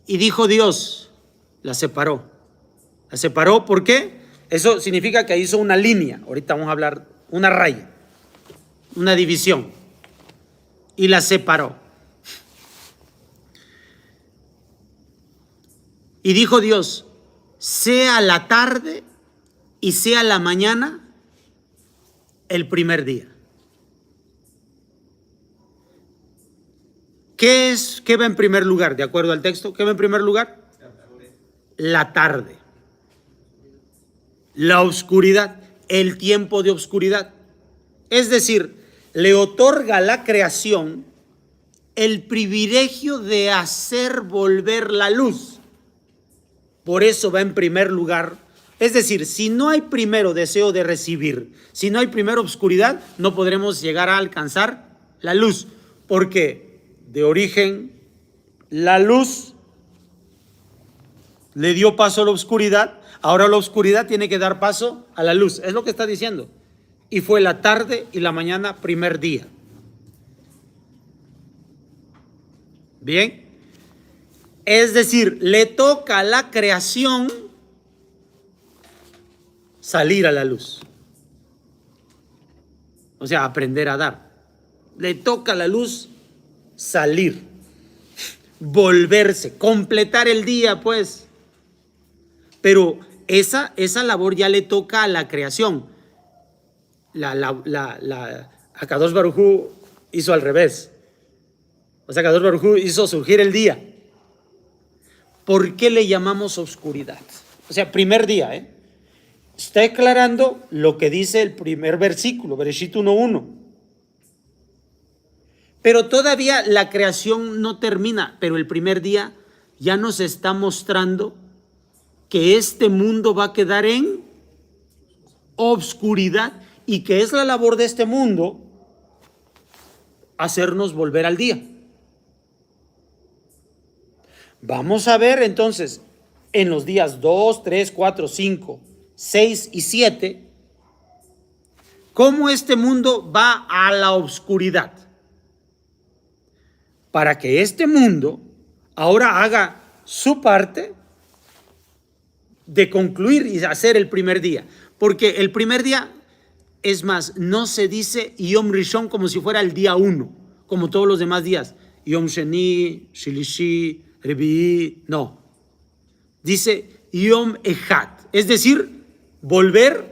Y dijo Dios, la separó. La separó, ¿por qué? Eso significa que hizo una línea. Ahorita vamos a hablar, una raya, una división. Y la separó. Y dijo Dios, sea la tarde y sea la mañana el primer día. ¿Qué va en primer lugar? De acuerdo al texto, ¿qué va en primer lugar? La tarde. La oscuridad, el tiempo de oscuridad. Es decir, le otorga a la creación el privilegio de hacer volver la luz. Por eso va en primer lugar. Es decir, si no hay primero deseo de recibir, si no hay primero oscuridad, no podremos llegar a alcanzar la luz. Porque de origen la luz le dio paso a la oscuridad, ahora la oscuridad tiene que dar paso a la luz. Es lo que está diciendo. Y fue la tarde y la mañana primer día. Bien. Es decir, le toca a la creación salir a la luz. O sea, aprender a dar. Le toca a la luz salir, volverse, completar el día, pues. Pero esa labor ya le toca a la creación. Akadosh Baruj Hu hizo al revés. O sea, Akadosh Baruj Hu hizo surgir el día. ¿Por qué le llamamos oscuridad? O sea, primer día, Está aclarando lo que dice el primer versículo, Bereshit 1:1. Pero todavía la creación no termina, pero el primer día ya nos está mostrando que este mundo va a quedar en obscuridad y que es la labor de este mundo hacernos volver al día. Vamos a ver entonces en los días 2, 3, 4, 5, 6 y 7 cómo este mundo va a la oscuridad. Para que este mundo ahora haga su parte de concluir y hacer el primer día. Porque el primer día, es más, no se dice Yom Rishon como si fuera el día 1, como todos los demás días. Yom Sheni, Shilishi, Revi'i, no. Dice Yom Echad, es decir, volver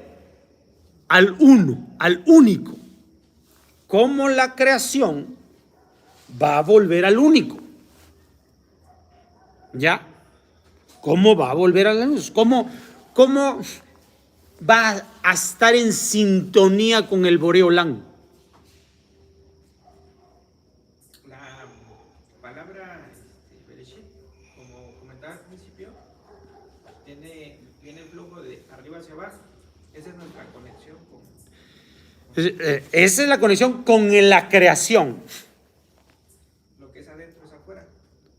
al uno, al único. Como la creación va a volver al único. ¿Ya? ¿Cómo va a volver a la luz? ¿Cómo va a estar en sintonía con el Boré Olam?
viene el flujo de arriba hacia abajo. Esa es nuestra conexión con...
Esa es la conexión con la creación.
Lo que es adentro es afuera.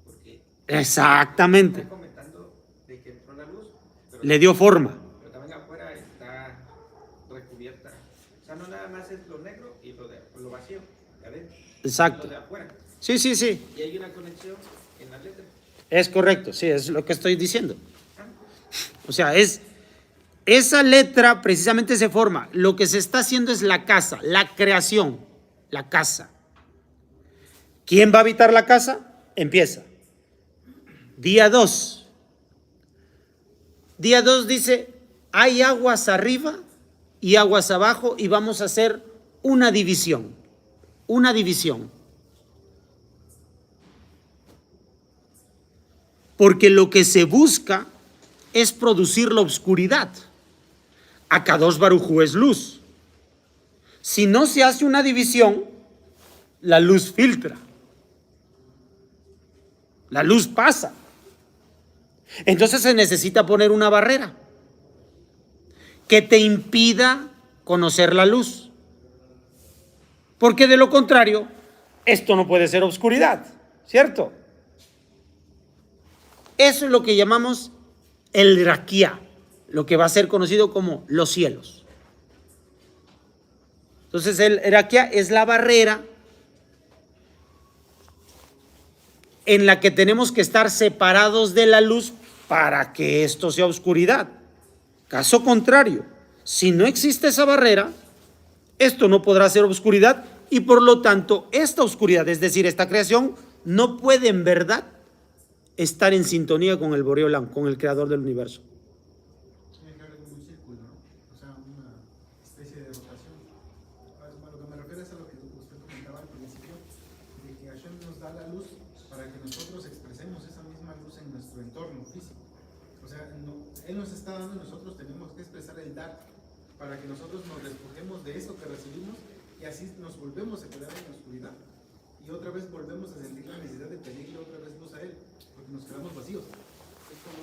Porque
Exactamente.
está comentando de que entró la luz,
Le dio forma.
pero también afuera está recubierta. O sea, no nada más es lo negro y lo vacío de adentro.
Exacto.
Lo de afuera.
Sí, sí, sí.
Y hay una conexión en la letra.
Es correcto, sí, es lo que estoy diciendo. O sea, esa letra precisamente se forma. Lo que se está haciendo es la casa, la creación, la casa. ¿Quién va a habitar la casa? Empieza. Día 2. Día 2 dice, hay aguas arriba y aguas abajo y vamos a hacer una división. Una división. Porque lo que se busca es producir la oscuridad. Akadosh Baruj Hu es luz. Si no se hace una división, la luz filtra. La luz pasa. Entonces se necesita poner una barrera que te impida conocer la luz. Porque de lo contrario, esto no puede ser oscuridad, ¿cierto? Eso es lo que llamamos el raquía, lo que va a ser conocido como los cielos. Entonces el raquía es la barrera en la que tenemos que estar separados de la luz para que esto sea oscuridad. Caso contrario, si no existe esa barrera, esto no podrá ser oscuridad y por lo tanto esta oscuridad, es decir, esta creación, no puede en verdad estar en sintonía con el Borei Olam, con el creador del universo.
Tiene que haber como un círculo, ¿no? O sea, una especie de rotación. A lo que me refiero es a lo que usted comentaba al principio, de que Hashem nos da la luz para que nosotros expresemos esa misma luz en nuestro entorno físico. O sea, Él nos está dando y nosotros tenemos que expresar el dar para que nosotros nos despojemos de eso que recibimos y así nos volvemos a quedar en la oscuridad. Y otra vez volvemos a sentir la necesidad de pedirle otra vez luz a Él, porque nos quedamos vacíos.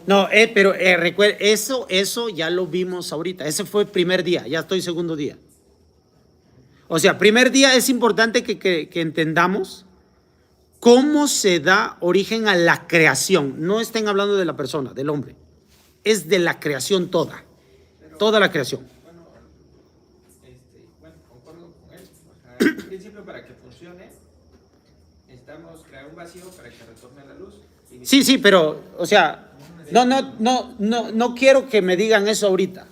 No, pero recuerda, eso ya lo vimos ahorita. Ese fue el primer día, ya estoy segundo día. O sea, primer día es importante que entendamos cómo se da origen a la creación. No estén hablando de la persona, del hombre. Es de la creación toda. Toda la creación.
Bueno, concuerdo con él. O sea, en principio, para que funcione, necesitamos crear un vacío para que retorne la luz.
Sí, sí, pero, o sea, no quiero que me digan eso ahorita.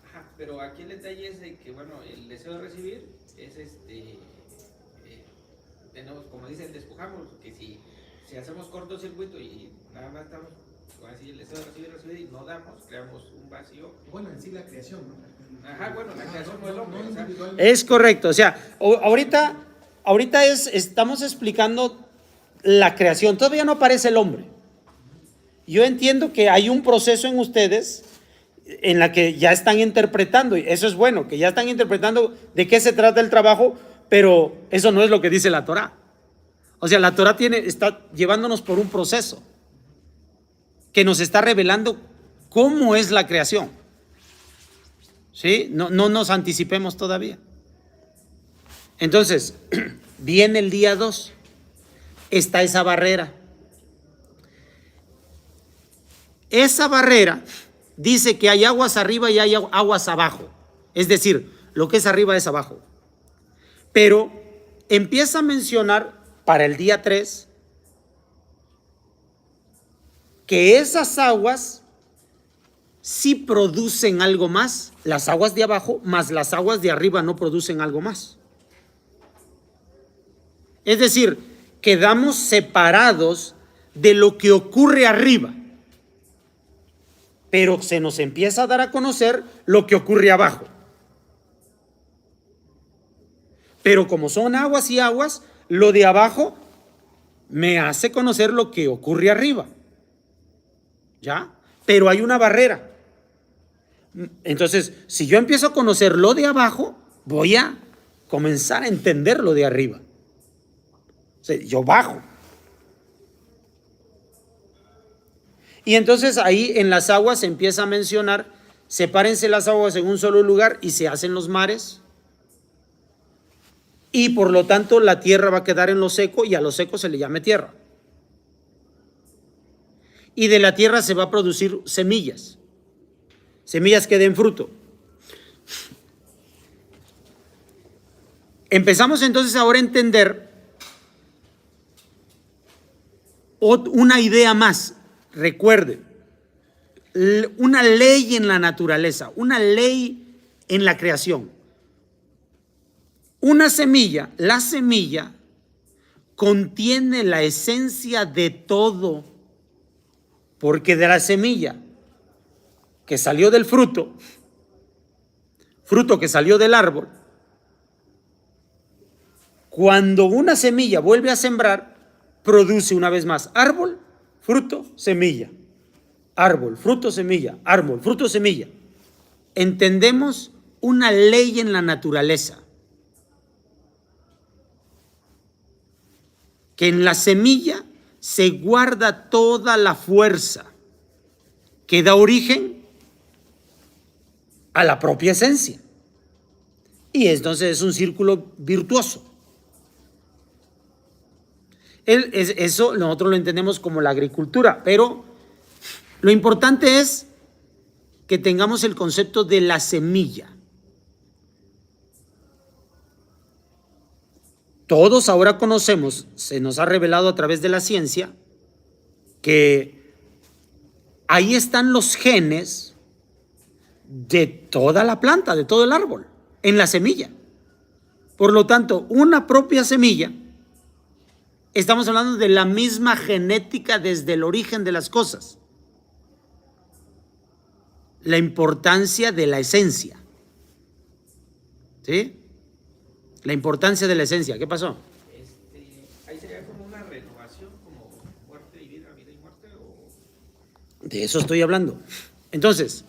Ajá, pero aquí el detalle es de que, bueno, el deseo de recibir es tenemos, como dicen, despojamos, que si hacemos cortocircuito y nada más estamos, así el deseo de recibir y no damos, creamos un vacío.
Bueno, en sí la creación, ¿no?
Ajá, bueno, la creación no es hombre, o sea,
Es correcto, o sea, ahorita estamos explicando la creación, todavía no aparece el hombre. Yo entiendo que hay un proceso en ustedes en la que ya están interpretando, y eso es bueno, que ya están interpretando de qué se trata el trabajo, pero eso no es lo que dice la Torá. O sea, la Torá está llevándonos por un proceso que nos está revelando cómo es la creación. ¿Sí? No nos anticipemos todavía. Entonces, viene el día 2. Está esa barrera. Esa barrera dice que hay aguas arriba y hay aguas abajo. Es decir, lo que es arriba es abajo. Pero empieza a mencionar para el día 3 que esas aguas sí producen algo más, las aguas de abajo, más las aguas de arriba no producen algo más. Es decir, quedamos separados de lo que ocurre arriba, pero se nos empieza a dar a conocer lo que ocurre abajo. Pero como son aguas y aguas, lo de abajo me hace conocer lo que ocurre arriba. ¿Ya? Pero hay una barrera. Entonces, si yo empiezo a conocer lo de abajo, voy a comenzar a entender lo de arriba. O sea, yo bajo. Y entonces ahí en las aguas se empieza a mencionar, sepárense las aguas en un solo lugar y se hacen los mares. Y por lo tanto la tierra va a quedar en lo seco y a lo seco se le llame tierra. Y de la tierra se va a producir semillas, semillas que den fruto. Empezamos entonces ahora a entender una idea más. Recuerde, una ley en la naturaleza, una ley en la creación. Una semilla, la semilla contiene la esencia de todo, porque de la semilla que salió del fruto, fruto que salió del árbol, cuando una semilla vuelve a sembrar, produce una vez más árbol, fruto, semilla. Árbol, fruto, semilla. Árbol, fruto, semilla. Entendemos una ley en la naturaleza. Que en la semilla se guarda toda la fuerza que da origen a la propia esencia. Y entonces es un círculo virtuoso. Eso nosotros lo entendemos como la agricultura, pero lo importante es que tengamos el concepto de la semilla. Todos ahora conocemos, se nos ha revelado a través de la ciencia, que ahí están los genes de toda la planta, de todo el árbol, en la semilla. Por lo tanto, una propia semilla, estamos hablando de la misma genética desde el origen de las cosas. La importancia de la esencia. ¿Sí? La importancia de la esencia. ¿Qué pasó?
Ahí sería como una renovación, como muerte y vida, vida y muerte.
De eso estoy hablando. Entonces,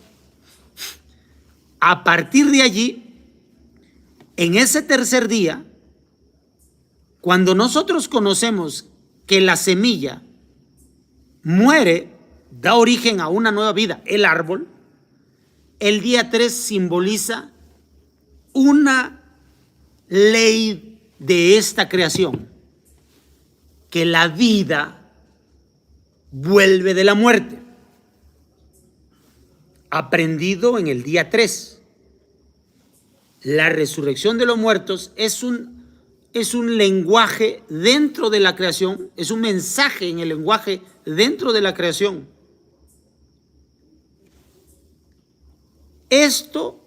a partir de allí, en ese tercer día, cuando nosotros conocemos que la semilla muere, da origen a una nueva vida, el árbol, el día 3 simboliza una ley de esta creación, que la vida vuelve de la muerte, aprendido en el día 3. La resurrección de los muertos es un lenguaje dentro de la creación, es un mensaje en el lenguaje dentro de la creación. Esto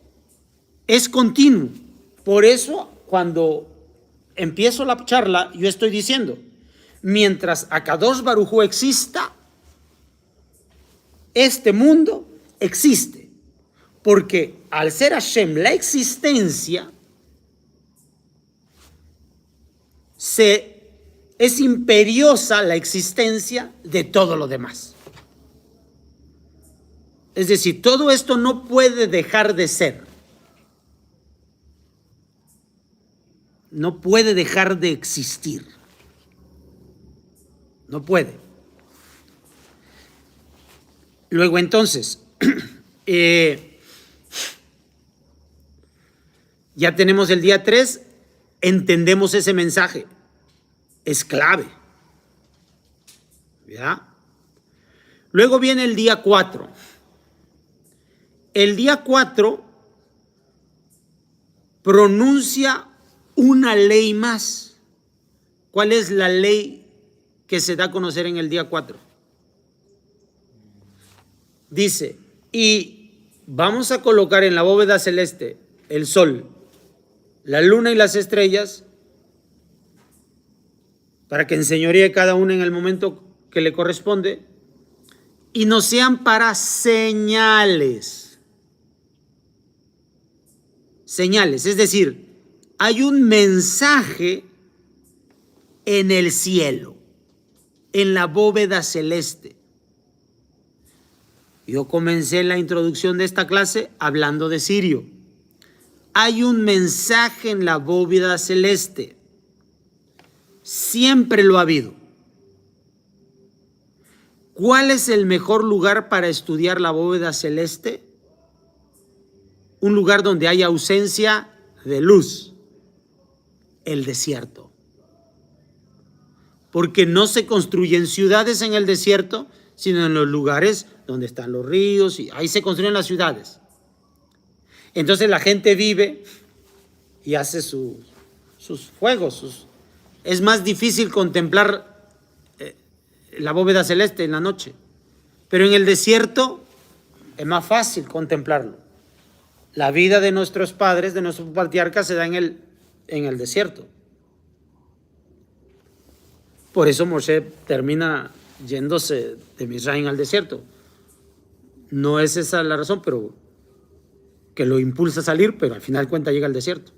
es continuo. Por eso, cuando empiezo la charla, yo estoy diciendo, mientras Akadosh Baruj Hu exista, este mundo existe. Porque al ser Hashem la existencia, es imperiosa la existencia de todo lo demás. Es decir, todo esto no puede dejar de ser. No puede dejar de existir. No puede. Luego entonces, ya tenemos el día 3, entendemos ese mensaje. Es clave. ¿Ya? Luego viene el día 4. El día 4 pronuncia una ley más. ¿Cuál es la ley que se da a conocer en el día 4? Dice, y vamos a colocar en la bóveda celeste el sol, la luna y las estrellas, para que enseñoree cada uno en el momento que le corresponde, y no sean para señales. Señales, es decir, hay un mensaje en el cielo, en la bóveda celeste. Yo comencé la introducción de esta clase hablando de Sirio. Hay un mensaje en la bóveda celeste. Siempre lo ha habido. ¿Cuál es el mejor lugar para estudiar la bóveda celeste? Un lugar donde hay ausencia de luz, el desierto. Porque no se construyen ciudades en el desierto, sino en los lugares donde están los ríos, y ahí se construyen las ciudades. Entonces la gente vive y hace sus fuegos. Es más difícil contemplar la bóveda celeste en la noche, pero en el desierto es más fácil contemplarlo. La vida de nuestros padres, de nuestros patriarcas, se da en el desierto. Por eso Moshe termina yéndose de Misraim al desierto. No es esa la razón, pero que lo impulsa a salir, pero al final de cuentas llega al desierto.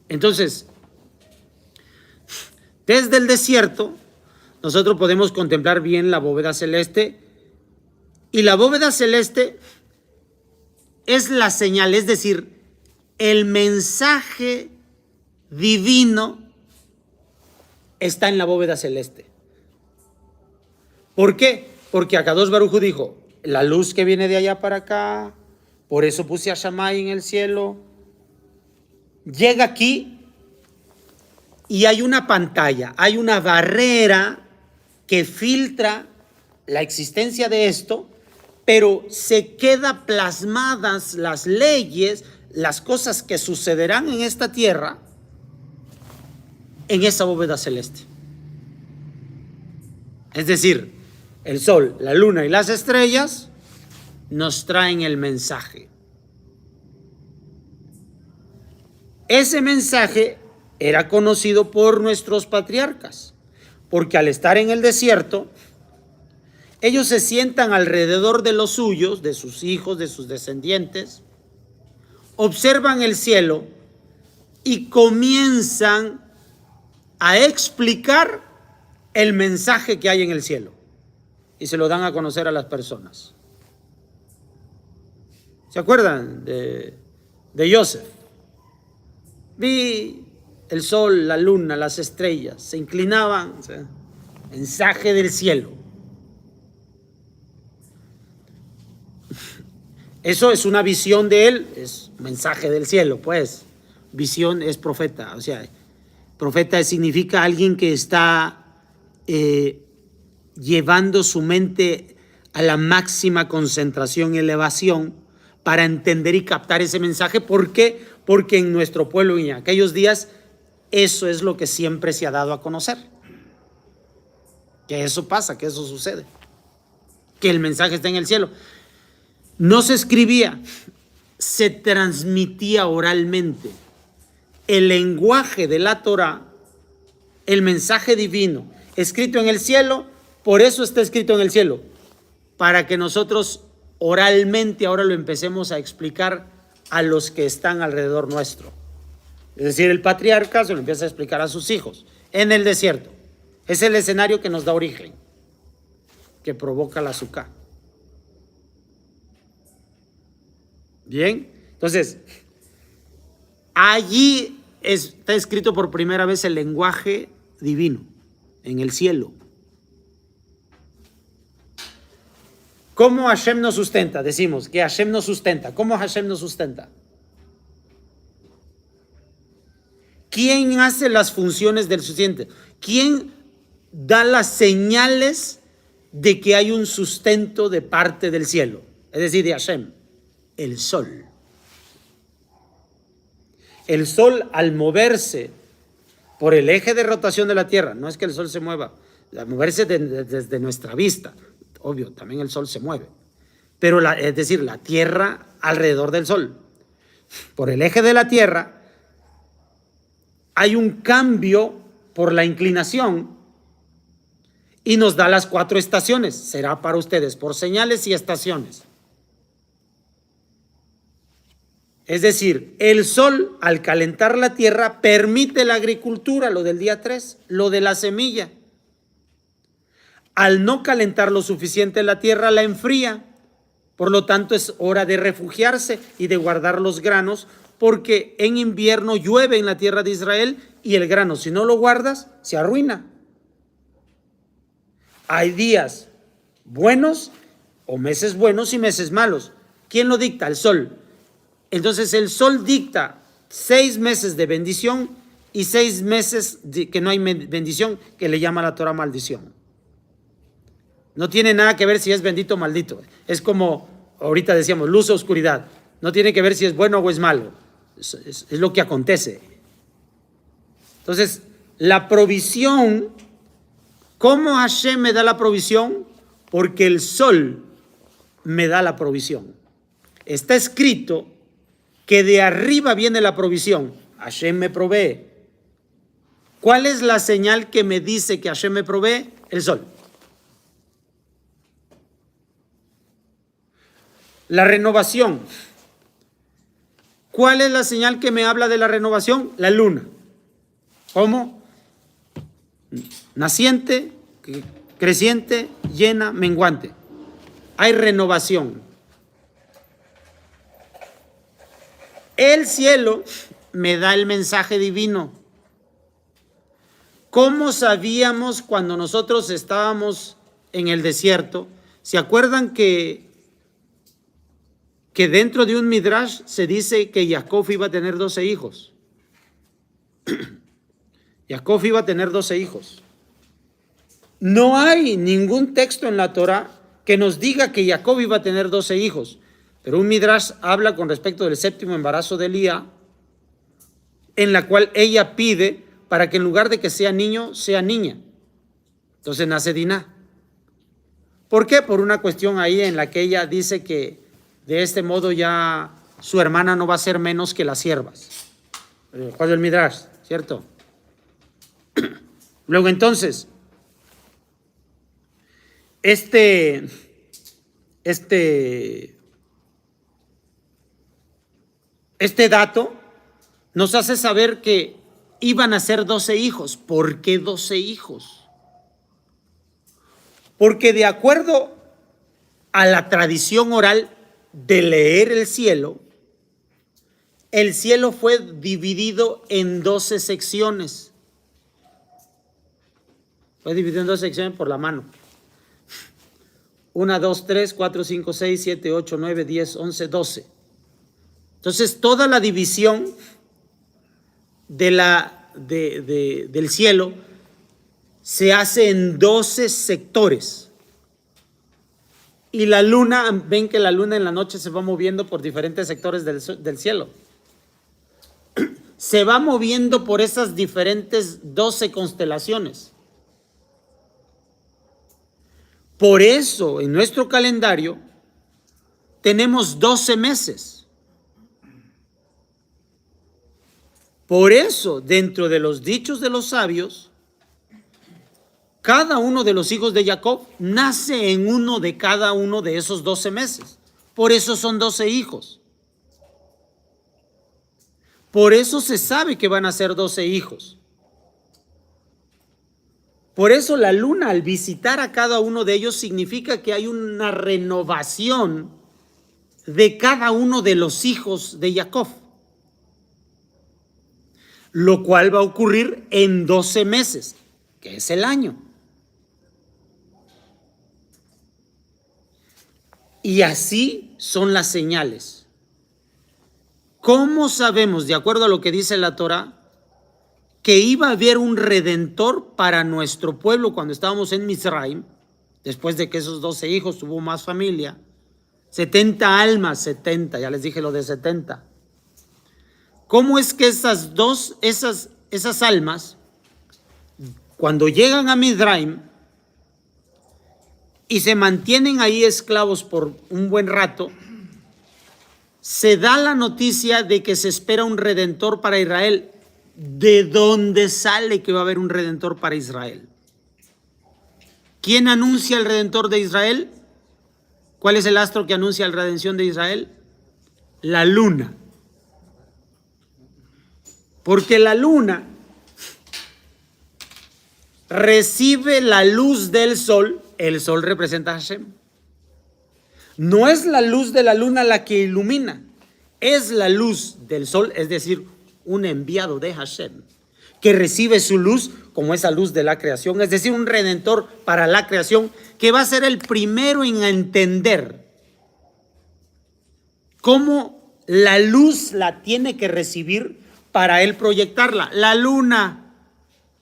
Entonces, desde el desierto, nosotros podemos contemplar bien la bóveda celeste, y la bóveda celeste es la señal, es decir, el mensaje divino está en la bóveda celeste. ¿Por qué? Porque Akadosh Baruj Hu dijo, la luz que viene de allá para acá, por eso puse a Shammai en el cielo, llega aquí y hay una pantalla, hay una barrera que filtra la existencia de esto, pero se queda plasmadas las leyes, las cosas que sucederán en esta tierra, en esa bóveda celeste. Es decir, el sol, la luna y las estrellas nos traen el mensaje. Ese mensaje era conocido por nuestros patriarcas, porque al estar en el desierto, ellos se sientan alrededor de los suyos, de sus hijos, de sus descendientes, observan el cielo y comienzan a explicar el mensaje que hay en el cielo, y se lo dan a conocer a las personas. ¿Se acuerdan de Joseph? Vi el sol, la luna, las estrellas, se inclinaban, o sea, mensaje del cielo. Eso es una visión de él, es mensaje del cielo, pues. Visión es profeta, o sea, profeta significa alguien que está llevando su mente a la máxima concentración y elevación para entender y captar ese mensaje. ¿Por qué? Porque en nuestro pueblo y en aquellos días eso es lo que siempre se ha dado a conocer. Que eso pasa, que eso sucede. Que el mensaje está en el cielo. No se escribía, se transmitía oralmente. El lenguaje de la Torah, el mensaje divino, escrito en el cielo, por eso está escrito en el cielo, para que nosotros oralmente ahora lo empecemos a explicar a los que están alrededor nuestro. Es decir, el patriarca se lo empieza a explicar a sus hijos en el desierto. Es el escenario que nos da origen, que provoca la azúcar. Bien, entonces, allí está escrito por primera vez el lenguaje divino, en el cielo. ¿Cómo Hashem nos sustenta? Decimos que Hashem nos sustenta. ¿Cómo Hashem nos sustenta? ¿Quién hace las funciones del sustento? ¿Quién da las señales de que hay un sustento de parte del cielo? Es decir, de Hashem. El sol. El sol, al moverse por el eje de rotación de la Tierra, no es que el sol se mueva, al moverse desde nuestra vista, obvio, también el sol se mueve, pero es decir, la Tierra alrededor del sol, por el eje de la Tierra, hay un cambio por la inclinación y nos da las 4 estaciones. Será para ustedes por señales y estaciones. Es decir, el sol, al calentar la tierra, permite la agricultura, lo del día 3, lo de la semilla. Al no calentar lo suficiente la tierra, la enfría. Por lo tanto, es hora de refugiarse y de guardar los granos, porque en invierno llueve en la tierra de Israel y el grano, si no lo guardas, se arruina. Hay días buenos o meses buenos y meses malos. ¿Quién lo dicta? El sol. Entonces el sol dicta 6 meses de bendición y 6 meses que no hay bendición, que le llama la Torah maldición. No tiene nada que ver si es bendito o maldito. Es como ahorita decíamos, luz o oscuridad. No tiene que ver si es bueno o es malo. Es lo que acontece. Entonces, la provisión, ¿cómo Hashem me da la provisión? Porque el sol me da la provisión. Está escrito que de arriba viene la provisión. Hashem me provee. ¿Cuál es la señal que me dice que Hashem me provee? El sol. La renovación. ¿Cuál es la señal que me habla de la renovación? La luna. ¿Cómo? Naciente, creciente, llena, menguante. Hay renovación. El cielo me da el mensaje divino. ¿Cómo sabíamos cuando nosotros estábamos en el desierto? ¿Se acuerdan que dentro de un midrash se dice que Jacob iba a tener 12 hijos? Jacob iba a tener 12 hijos. No hay ningún texto en la Torah que nos diga que Jacob iba a tener 12 hijos. Pero un midrash habla con respecto del 7º embarazo de Lía, en la cual ella pide para que en lugar de que sea niño, sea niña. Entonces nace Diná. ¿Por qué? Por una cuestión ahí en la que ella dice que de este modo ya su hermana no va a ser menos que las siervas. ¿Cuál es el midrash? ¿Cierto? Luego entonces, este dato nos hace saber que iban a ser 12 hijos. ¿Por qué 12 hijos? Porque de acuerdo a la tradición oral de leer el cielo fue dividido en 12 secciones. Fue dividido en 12 secciones por la mano. 1, 2, 3, 4, 5, 6, 7, 8, 9, 10, 11, 12. Entonces, toda la división del cielo se hace en 12 sectores. Y la luna, ven que la luna en la noche se va moviendo por diferentes sectores del cielo. Se va moviendo por esas diferentes 12 constelaciones. Por eso, en nuestro calendario, tenemos 12 meses. Por eso, dentro de los dichos de los sabios, cada uno de los hijos de Jacob nace en uno de cada uno de esos 12 meses. Por eso son 12 hijos. Por eso se sabe que van a ser 12 hijos. Por eso la luna, al visitar a cada uno de ellos, significa que hay una renovación de cada uno de los hijos de Jacob. Lo cual va a ocurrir en 12 meses, que es el año. Y así son las señales. ¿Cómo sabemos, de acuerdo a lo que dice la Torah, que iba a haber un redentor para nuestro pueblo cuando estábamos en Mizraim, después de que esos 12 hijos tuvo más familia? 70 almas, 70, ya les dije lo de 70. ¿Cómo es que esas almas, cuando llegan a Mizraim y se mantienen ahí esclavos por un buen rato, se da la noticia de que se espera un redentor para Israel? ¿De dónde sale que va a haber un redentor para Israel? ¿Quién anuncia el redentor de Israel? ¿Cuál es el astro que anuncia la redención de Israel? La luna. Porque la luna recibe la luz del sol. El sol representa a Hashem. No es la luz de la luna la que ilumina, es la luz del sol, es decir, un enviado de Hashem, que recibe su luz como esa luz de la creación, es decir, un redentor para la creación que va a ser el primero en entender cómo la luz la tiene que recibir para él proyectarla. La luna,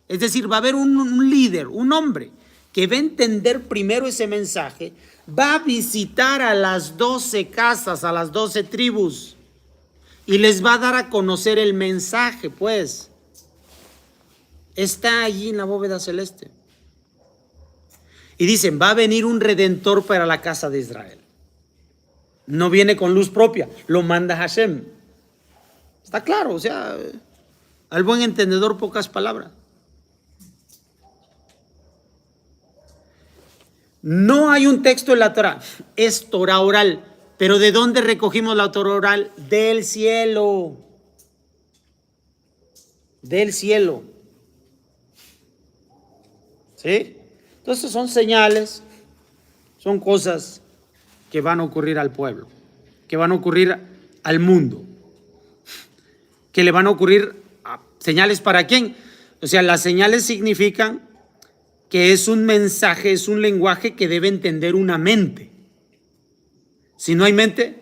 es decir, va a haber un líder, un hombre que va a entender primero ese mensaje, va a visitar a las 12 casas, a las 12 tribus y les va a dar a conocer el mensaje, pues. Está allí en la bóveda celeste. Y dicen, va a venir un redentor para la casa de Israel. No viene con luz propia, lo manda Hashem. Está claro, o sea, al buen entendedor pocas palabras. No hay un texto en la Torah, es Torah oral. Pero ¿de dónde recogimos la Torah oral? Del cielo. Del cielo. ¿Sí? Entonces son señales, son cosas que van a ocurrir al pueblo, que van a ocurrir al mundo, que le van a ocurrir señales para quién. O sea, las señales significan que es un mensaje, es un lenguaje que debe entender una mente. Si no hay mente,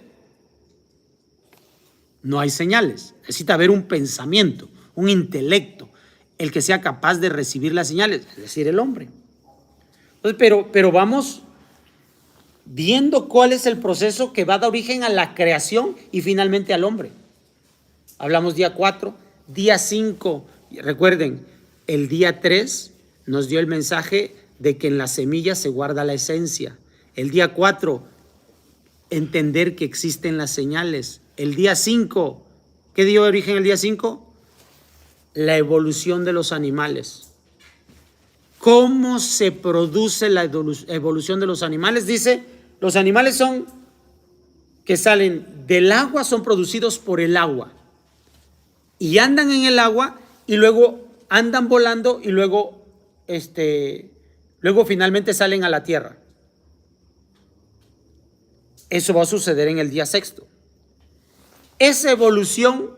no hay señales. Necesita haber un pensamiento, un intelecto, el que sea capaz de recibir las señales, es decir, el hombre. Entonces, pero vamos viendo cuál es el proceso que va a dar origen a la creación y finalmente al hombre. Hablamos día 4, día 5, recuerden, el día 3 nos dio el mensaje de que en la semilla se guarda la esencia. El día 4, entender que existen las señales. El día 5, ¿qué dio origen el día 5? La evolución de los animales. ¿Cómo se produce la evolución de los animales? Dice, los animales son que salen del agua, son producidos por el agua. Y andan en el agua y luego andan volando y luego finalmente salen a la tierra. Eso va a suceder en el día 6. Esa evolución,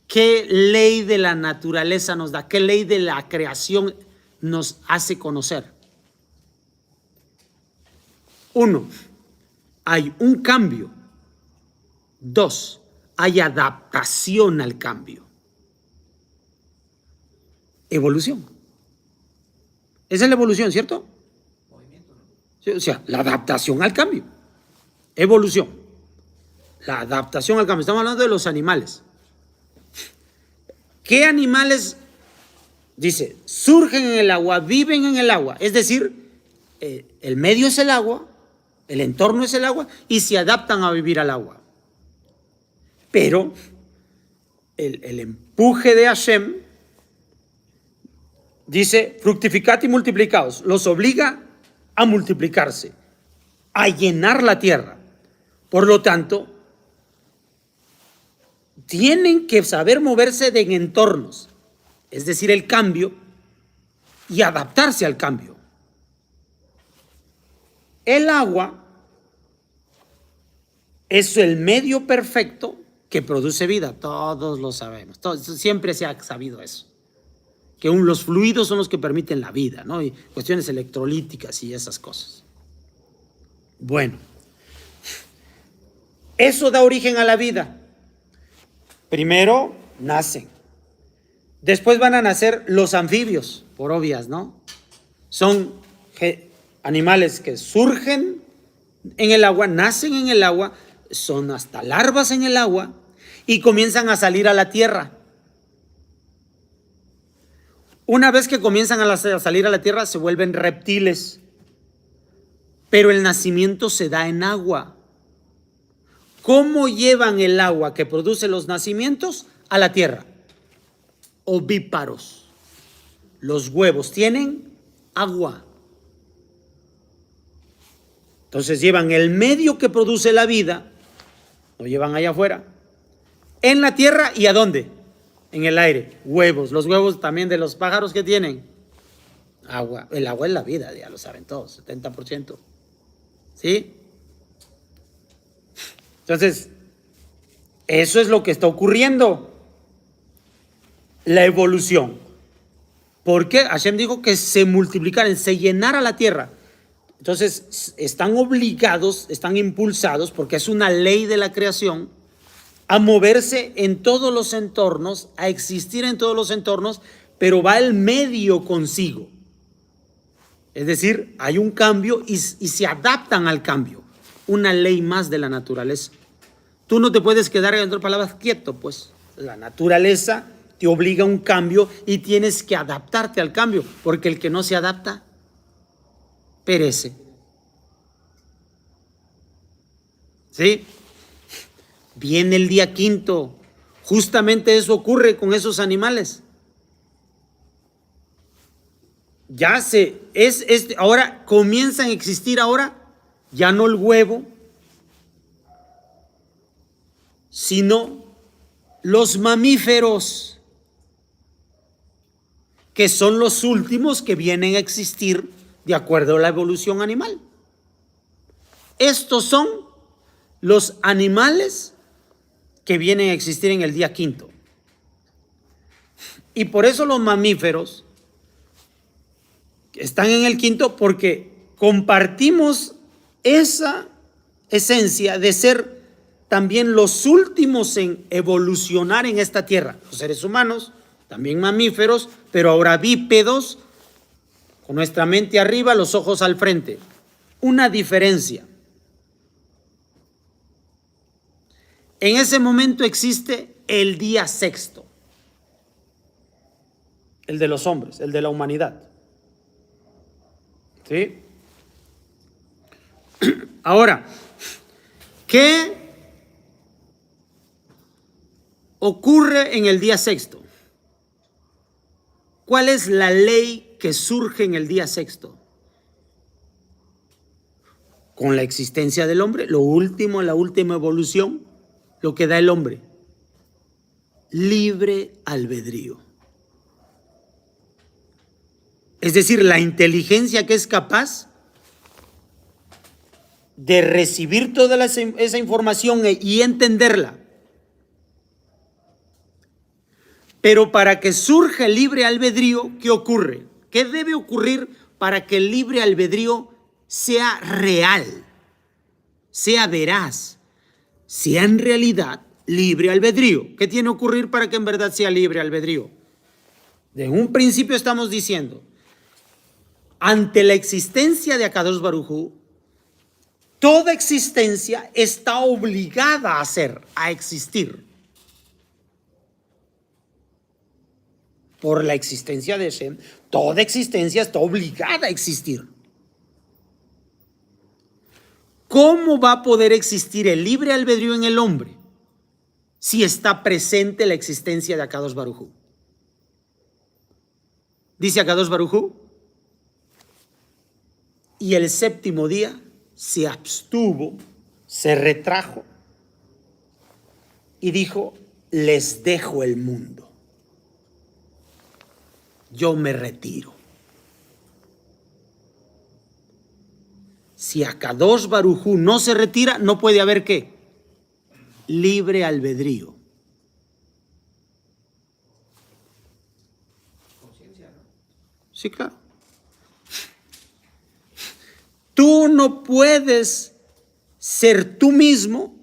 ¿qué ley de la naturaleza nos da? ¿Qué ley de la creación nos hace conocer? 1, hay un cambio. 2, hay adaptación al cambio. Evolución. Esa es la evolución, ¿cierto?
Movimiento, ¿no?
Sí, o sea, la adaptación al cambio. Evolución. La adaptación al cambio. Estamos hablando de los animales. ¿Qué animales, dice, surgen en el agua, viven en el agua? Es decir, el medio es el agua, el entorno es el agua y se adaptan a vivir al agua. Pero el empuje de Hashem dice, fructificad y multiplicaos, los obliga a multiplicarse, a llenar la tierra. Por lo tanto, tienen que saber moverse en entornos, es decir, el cambio, y adaptarse al cambio. El agua es el medio perfecto que produce vida, todos lo sabemos, siempre se ha sabido eso, que los fluidos son los que permiten la vida, ¿no? Y cuestiones electrolíticas y esas cosas. Bueno, eso da origen a la vida. Primero nacen, después van a nacer los anfibios, por obvias, ¿no? Son animales que surgen en el agua, nacen en el agua, son hasta larvas en el agua y comienzan a salir a la tierra. Una vez que comienzan a salir a la tierra, se vuelven reptiles, pero el nacimiento se da en agua. ¿Cómo llevan el agua que produce los nacimientos a la tierra? Ovíparos. Los huevos tienen agua. Entonces llevan el medio que produce la vida, lo llevan allá afuera, en la tierra. ¿Y a dónde? En el aire. Huevos. Los huevos también de los pájaros que tienen agua. El agua es la vida, ya lo saben todos, 70%. ¿Sí? Entonces, eso es lo que está ocurriendo. La evolución. Porque Hashem dijo que se multiplicara, se llenara la tierra. Entonces están obligados, están impulsados, porque es una ley de la creación, a moverse en todos los entornos, a existir en todos los entornos, pero va el medio consigo. Es decir, hay un cambio y se adaptan al cambio. Una ley más de la naturaleza. Tú no te puedes quedar, en otras palabras, quieto, pues. La naturaleza te obliga a un cambio y tienes que adaptarte al cambio, porque el que no se adapta, perece. ¿Sí? Viene el día quinto. Justamente eso ocurre con esos animales. Ahora comienzan a existir ahora, ya no el huevo, sino los mamíferos, que son los últimos que vienen a existir de acuerdo a la evolución animal. Estos son los animales que vienen a existir en el día quinto. Y por eso los mamíferos están en el quinto, porque compartimos esa esencia de ser también los últimos en evolucionar en esta tierra. Los seres humanos, también mamíferos, pero ahora bípedos, con nuestra mente arriba, los ojos al frente. Una diferencia. En ese momento existe el día sexto, el de los hombres, el de la humanidad. ¿Sí? Ahora, ¿qué ocurre en el día sexto? ¿Cuál es la ley que surge en el día sexto? Con la existencia del hombre, la última evolución, lo que da el hombre, libre albedrío. Es decir, la inteligencia que es capaz de recibir toda esa información y entenderla. Pero para que surja el libre albedrío, ¿qué ocurre? ¿Qué debe ocurrir para que el libre albedrío sea real, sea veraz, sea en realidad libre albedrío? ¿Qué tiene que ocurrir para que en verdad sea libre albedrío? De un principio estamos diciendo, ante la existencia de Akadosh Baruj Hu, toda existencia está obligada a existir. Por la existencia de Hashem, toda existencia está obligada a existir. ¿Cómo va a poder existir el libre albedrío en el hombre si está presente la existencia de Akadosh Baruj Hu? Dice Akadosh Baruj Hu, y el séptimo día se abstuvo, se retrajo y dijo, les dejo el mundo. Yo me retiro. Si Akadosh Baruj Hu no se retira, no puede haber ¿qué? Libre albedrío.
Conciencia, ¿no?
Sí, claro. Tú no puedes ser tú mismo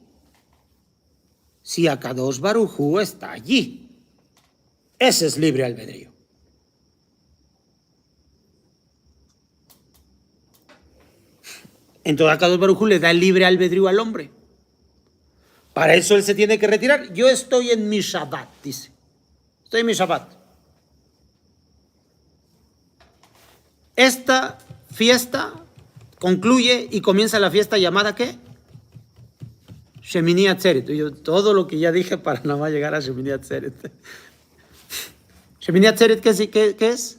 si Akadosh Baruj Hu está allí. Ese es libre albedrío. Entonces Akadosh Baruj Hu le da el libre albedrío al hombre. Para eso él se tiene que retirar. Yo estoy en mi Shabbat, dice. Estoy en mi Shabbat. Esta fiesta concluye y comienza la fiesta llamada ¿qué? Shemini Atzeret. Todo lo que ya dije para nada más llegar a Shemini Atzeret. Shemini Atzeret, ¿qué es?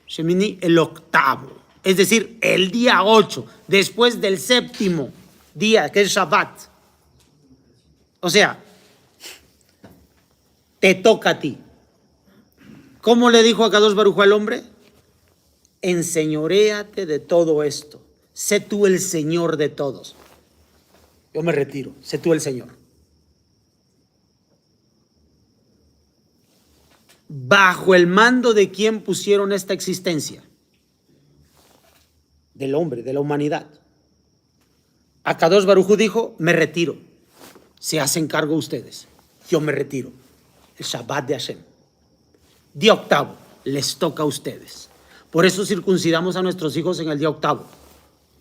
Shemini, el octavo. Es decir, el día 8, después del séptimo día, que es Shabbat. O sea, te toca a ti. ¿Cómo le dijo Akadosh Baruj Hu al hombre? Enseñoréate de todo esto. Sé tú el Señor de todos. Yo me retiro. Sé tú el Señor. ¿bajo el mando de quién pusieron esta existencia? Del hombre, de la humanidad. Akadosh Baruj Hu dijo, me retiro. Se hacen cargo ustedes. Yo me retiro. El Shabbat de Hashem. Día octavo, les toca a ustedes. Por eso circuncidamos a nuestros hijos en el día octavo.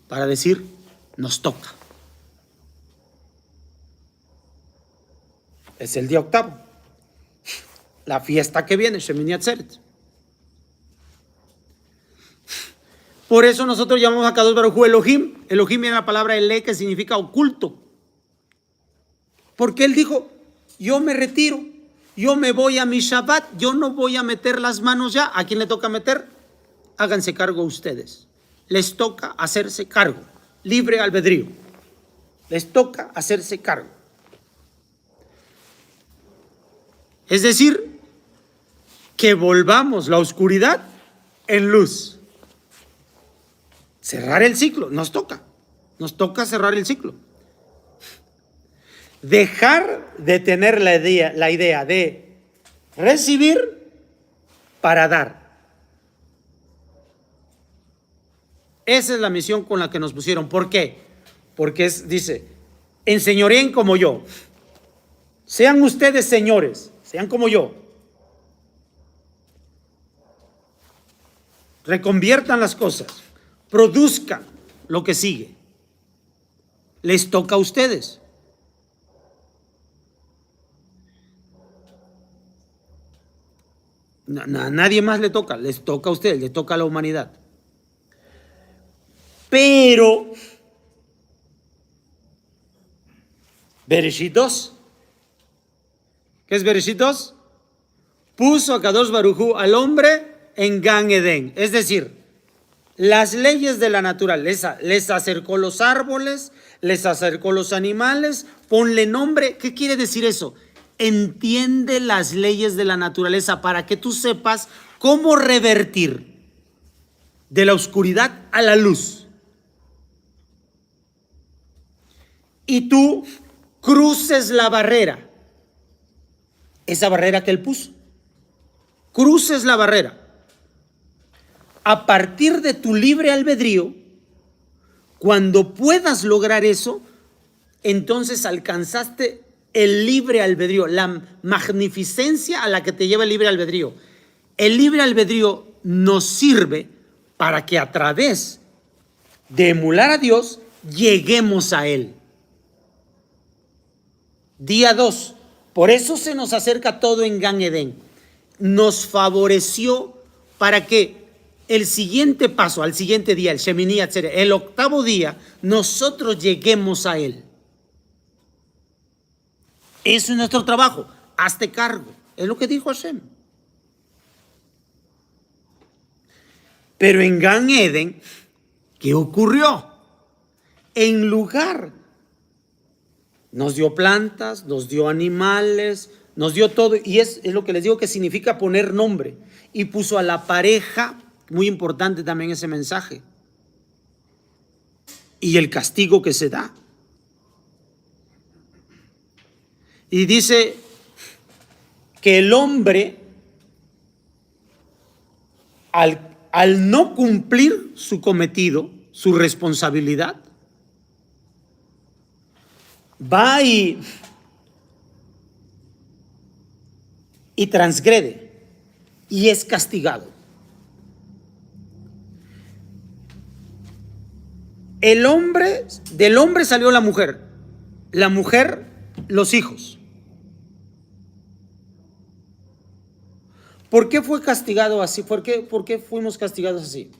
Para decir, nos toca. Es el día octavo. La fiesta que viene, Shemini Atzeret. Por eso nosotros llamamos a Kadosh Baruj Hu Elohim. Elohim viene la palabra Ele, que significa oculto. Porque él dijo, yo me retiro, yo me voy a mi Shabbat, yo no voy a meter las manos ya. ¿A quién le toca meter? Háganse cargo ustedes. Les toca hacerse cargo. Libre albedrío. Les toca hacerse cargo. Es decir, que volvamos la oscuridad en luz. Cerrar el ciclo, nos toca cerrar el ciclo. Dejar de tener la idea de recibir para dar. Esa es la misión con la que nos pusieron. ¿Por qué? Porque dice, enseñoreen como yo. Sean ustedes señores, sean como yo. Reconviertan las cosas. Produzcan lo que sigue. Les toca a ustedes. A nadie más le toca, les toca a ustedes, les toca a la humanidad. Pero Bereshit 2. ¿Qué es Bereshit 2? Puso a Kadosh Baruj Hu al hombre en Gan Edén, es decir, las leyes de la naturaleza, les acercó los árboles, les acercó los animales, ponle nombre. ¿Qué quiere decir eso? Entiende las leyes de la naturaleza para que tú sepas cómo revertir de la oscuridad a la luz. Y tú cruces la barrera, esa barrera que él puso. Cruces la barrera. A partir de tu libre albedrío, cuando puedas lograr eso, entonces alcanzaste el libre albedrío, la magnificencia a la que te lleva el libre albedrío. El libre albedrío nos sirve para que a través de emular a Dios lleguemos a Él. Día 2. Por eso se nos acerca todo en Gan Edén. Nos favoreció para que el siguiente paso, al siguiente día, el Shemini Atzeret, el octavo día, nosotros lleguemos a Él. Eso es nuestro trabajo. Hazte cargo. Es lo que dijo Hashem. Pero en Gan Eden, ¿qué ocurrió? En lugar, nos dio plantas, nos dio animales, nos dio todo. Y es lo que les digo que significa poner nombre. Y puso a la pareja, muy importante también ese mensaje. Y el castigo que se da. Y dice que el hombre, al no cumplir su cometido, su responsabilidad, va y transgrede y es castigado. Del hombre salió la mujer los hijos. ¿Por qué fue castigado así? ¿Por qué fuimos castigados así?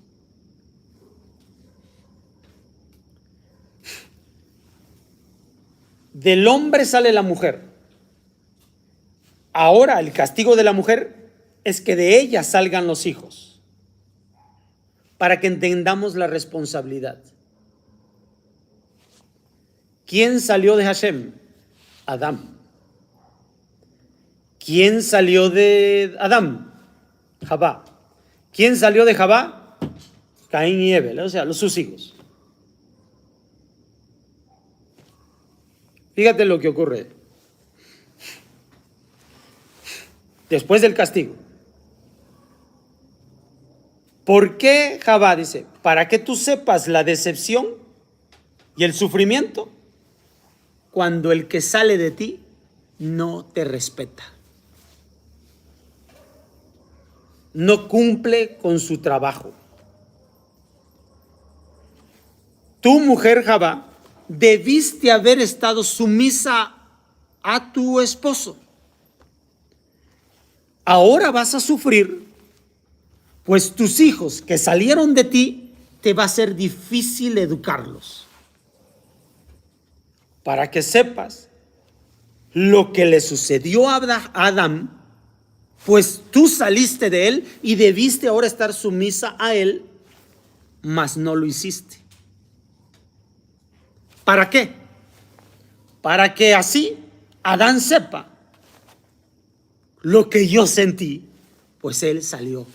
Del hombre sale la mujer. Ahora el castigo de la mujer es que de ella salgan los hijos, para que entendamos la responsabilidad. ¿Quién salió de Hashem? Adán. ¿Quién salió de Adán? Jabá. ¿Quién salió de Jabá? Caín y Hebel, o sea, sus hijos. Fíjate lo que ocurre. Después del castigo, ¿Por qué, Jabá? Dice, para que tú sepas la decepción y el sufrimiento cuando el que sale de ti no te respeta. No cumple con su trabajo. Tu mujer, Jabá, debiste haber estado sumisa a tu esposo. Ahora vas a sufrir, pues tus hijos que salieron de ti, te va a ser difícil educarlos. Para que sepas lo que le sucedió a Adán, pues tú saliste de él y debiste ahora estar sumisa a él, mas no lo hiciste. ¿Para qué? Para que así Adán sepa lo que yo sentí, pues él salió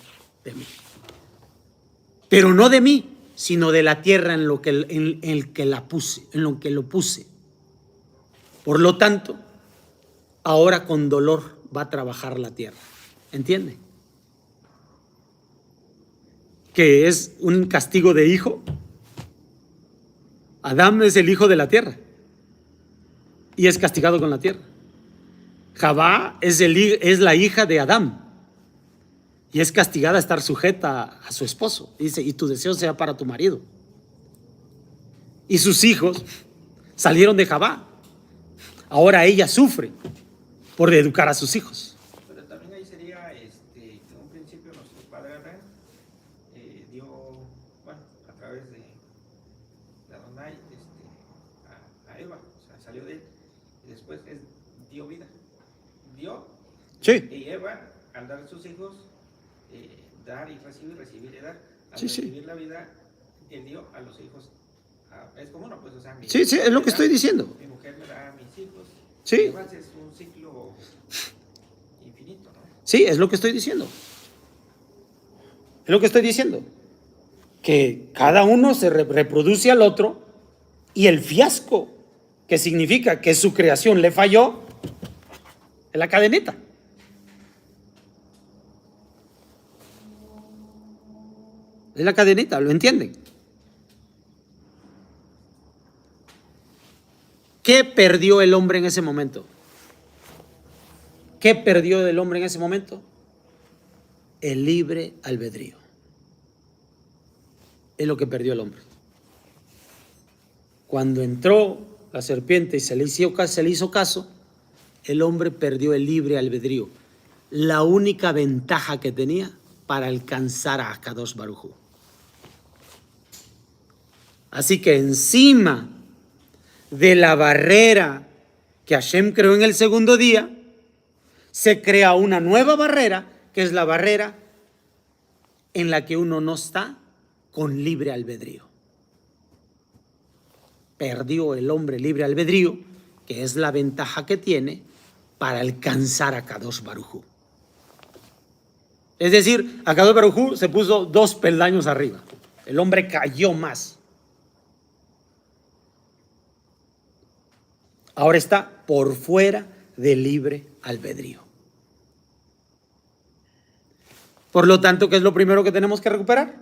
de mí. Pero no de mí, sino de la tierra en lo que lo puse. Por lo tanto, ahora con dolor va a trabajar la tierra. ¿Entiende? Que es un castigo de hijo. Adán es el hijo de la tierra y es castigado con la tierra. Jabá es la hija de Adán y es castigada a estar sujeta a su esposo. Dice, y tu deseo sea para tu marido. Y sus hijos salieron de Jabá. Ahora ella sufre por educar a sus hijos.
Pero también ahí sería, que en un principio nuestro padre Adán dio, bueno, a través de Adonai, a Eva, o sea, salió de él, y después dio vida. Dio,
Sí.
y Eva, al dar a sus hijos, dar y recibir y dar, al
Sí, sí.
recibir la vida, él dio a los hijos. Es como uno, pues, o sea,
Sí, es lo que estoy diciendo.
Mi mujer me da a mis hijos.
Sí.
Además es un ciclo infinito, ¿no?
Sí, es lo que estoy diciendo. Es lo que estoy diciendo. Que cada uno se reproduce al otro y el fiasco, que significa que su creación le falló, es la cadeneta. Es la cadeneta, ¿lo entienden? ¿Qué perdió el hombre en ese momento? ¿Qué perdió el hombre en ese momento? El libre albedrío. Es lo que perdió el hombre. Cuando entró la serpiente y se le hizo caso, el hombre perdió el libre albedrío. La única ventaja que tenía para alcanzar a Akadosh Baruj Hu. Así que encima de la barrera que Hashem creó en el segundo día, se crea una nueva barrera, que es la barrera en la que uno no está con libre albedrío. Perdió el hombre libre albedrío, que es la ventaja que tiene para alcanzar a Kadosh Baruj Hu. Es decir, a Kadosh Baruj Hu se puso 2 peldaños arriba. El hombre cayó más. Ahora está por fuera del libre albedrío. Por lo tanto, ¿qué es lo primero que tenemos que recuperar?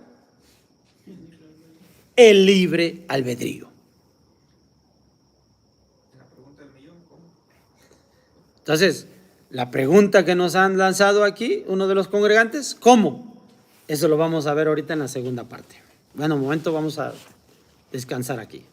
El libre albedrío.
La pregunta del millón, ¿cómo?
Entonces, la pregunta que nos han lanzado aquí, uno de los congregantes, ¿cómo? Eso lo vamos a ver ahorita en la segunda parte. Bueno, un momento, vamos a descansar aquí.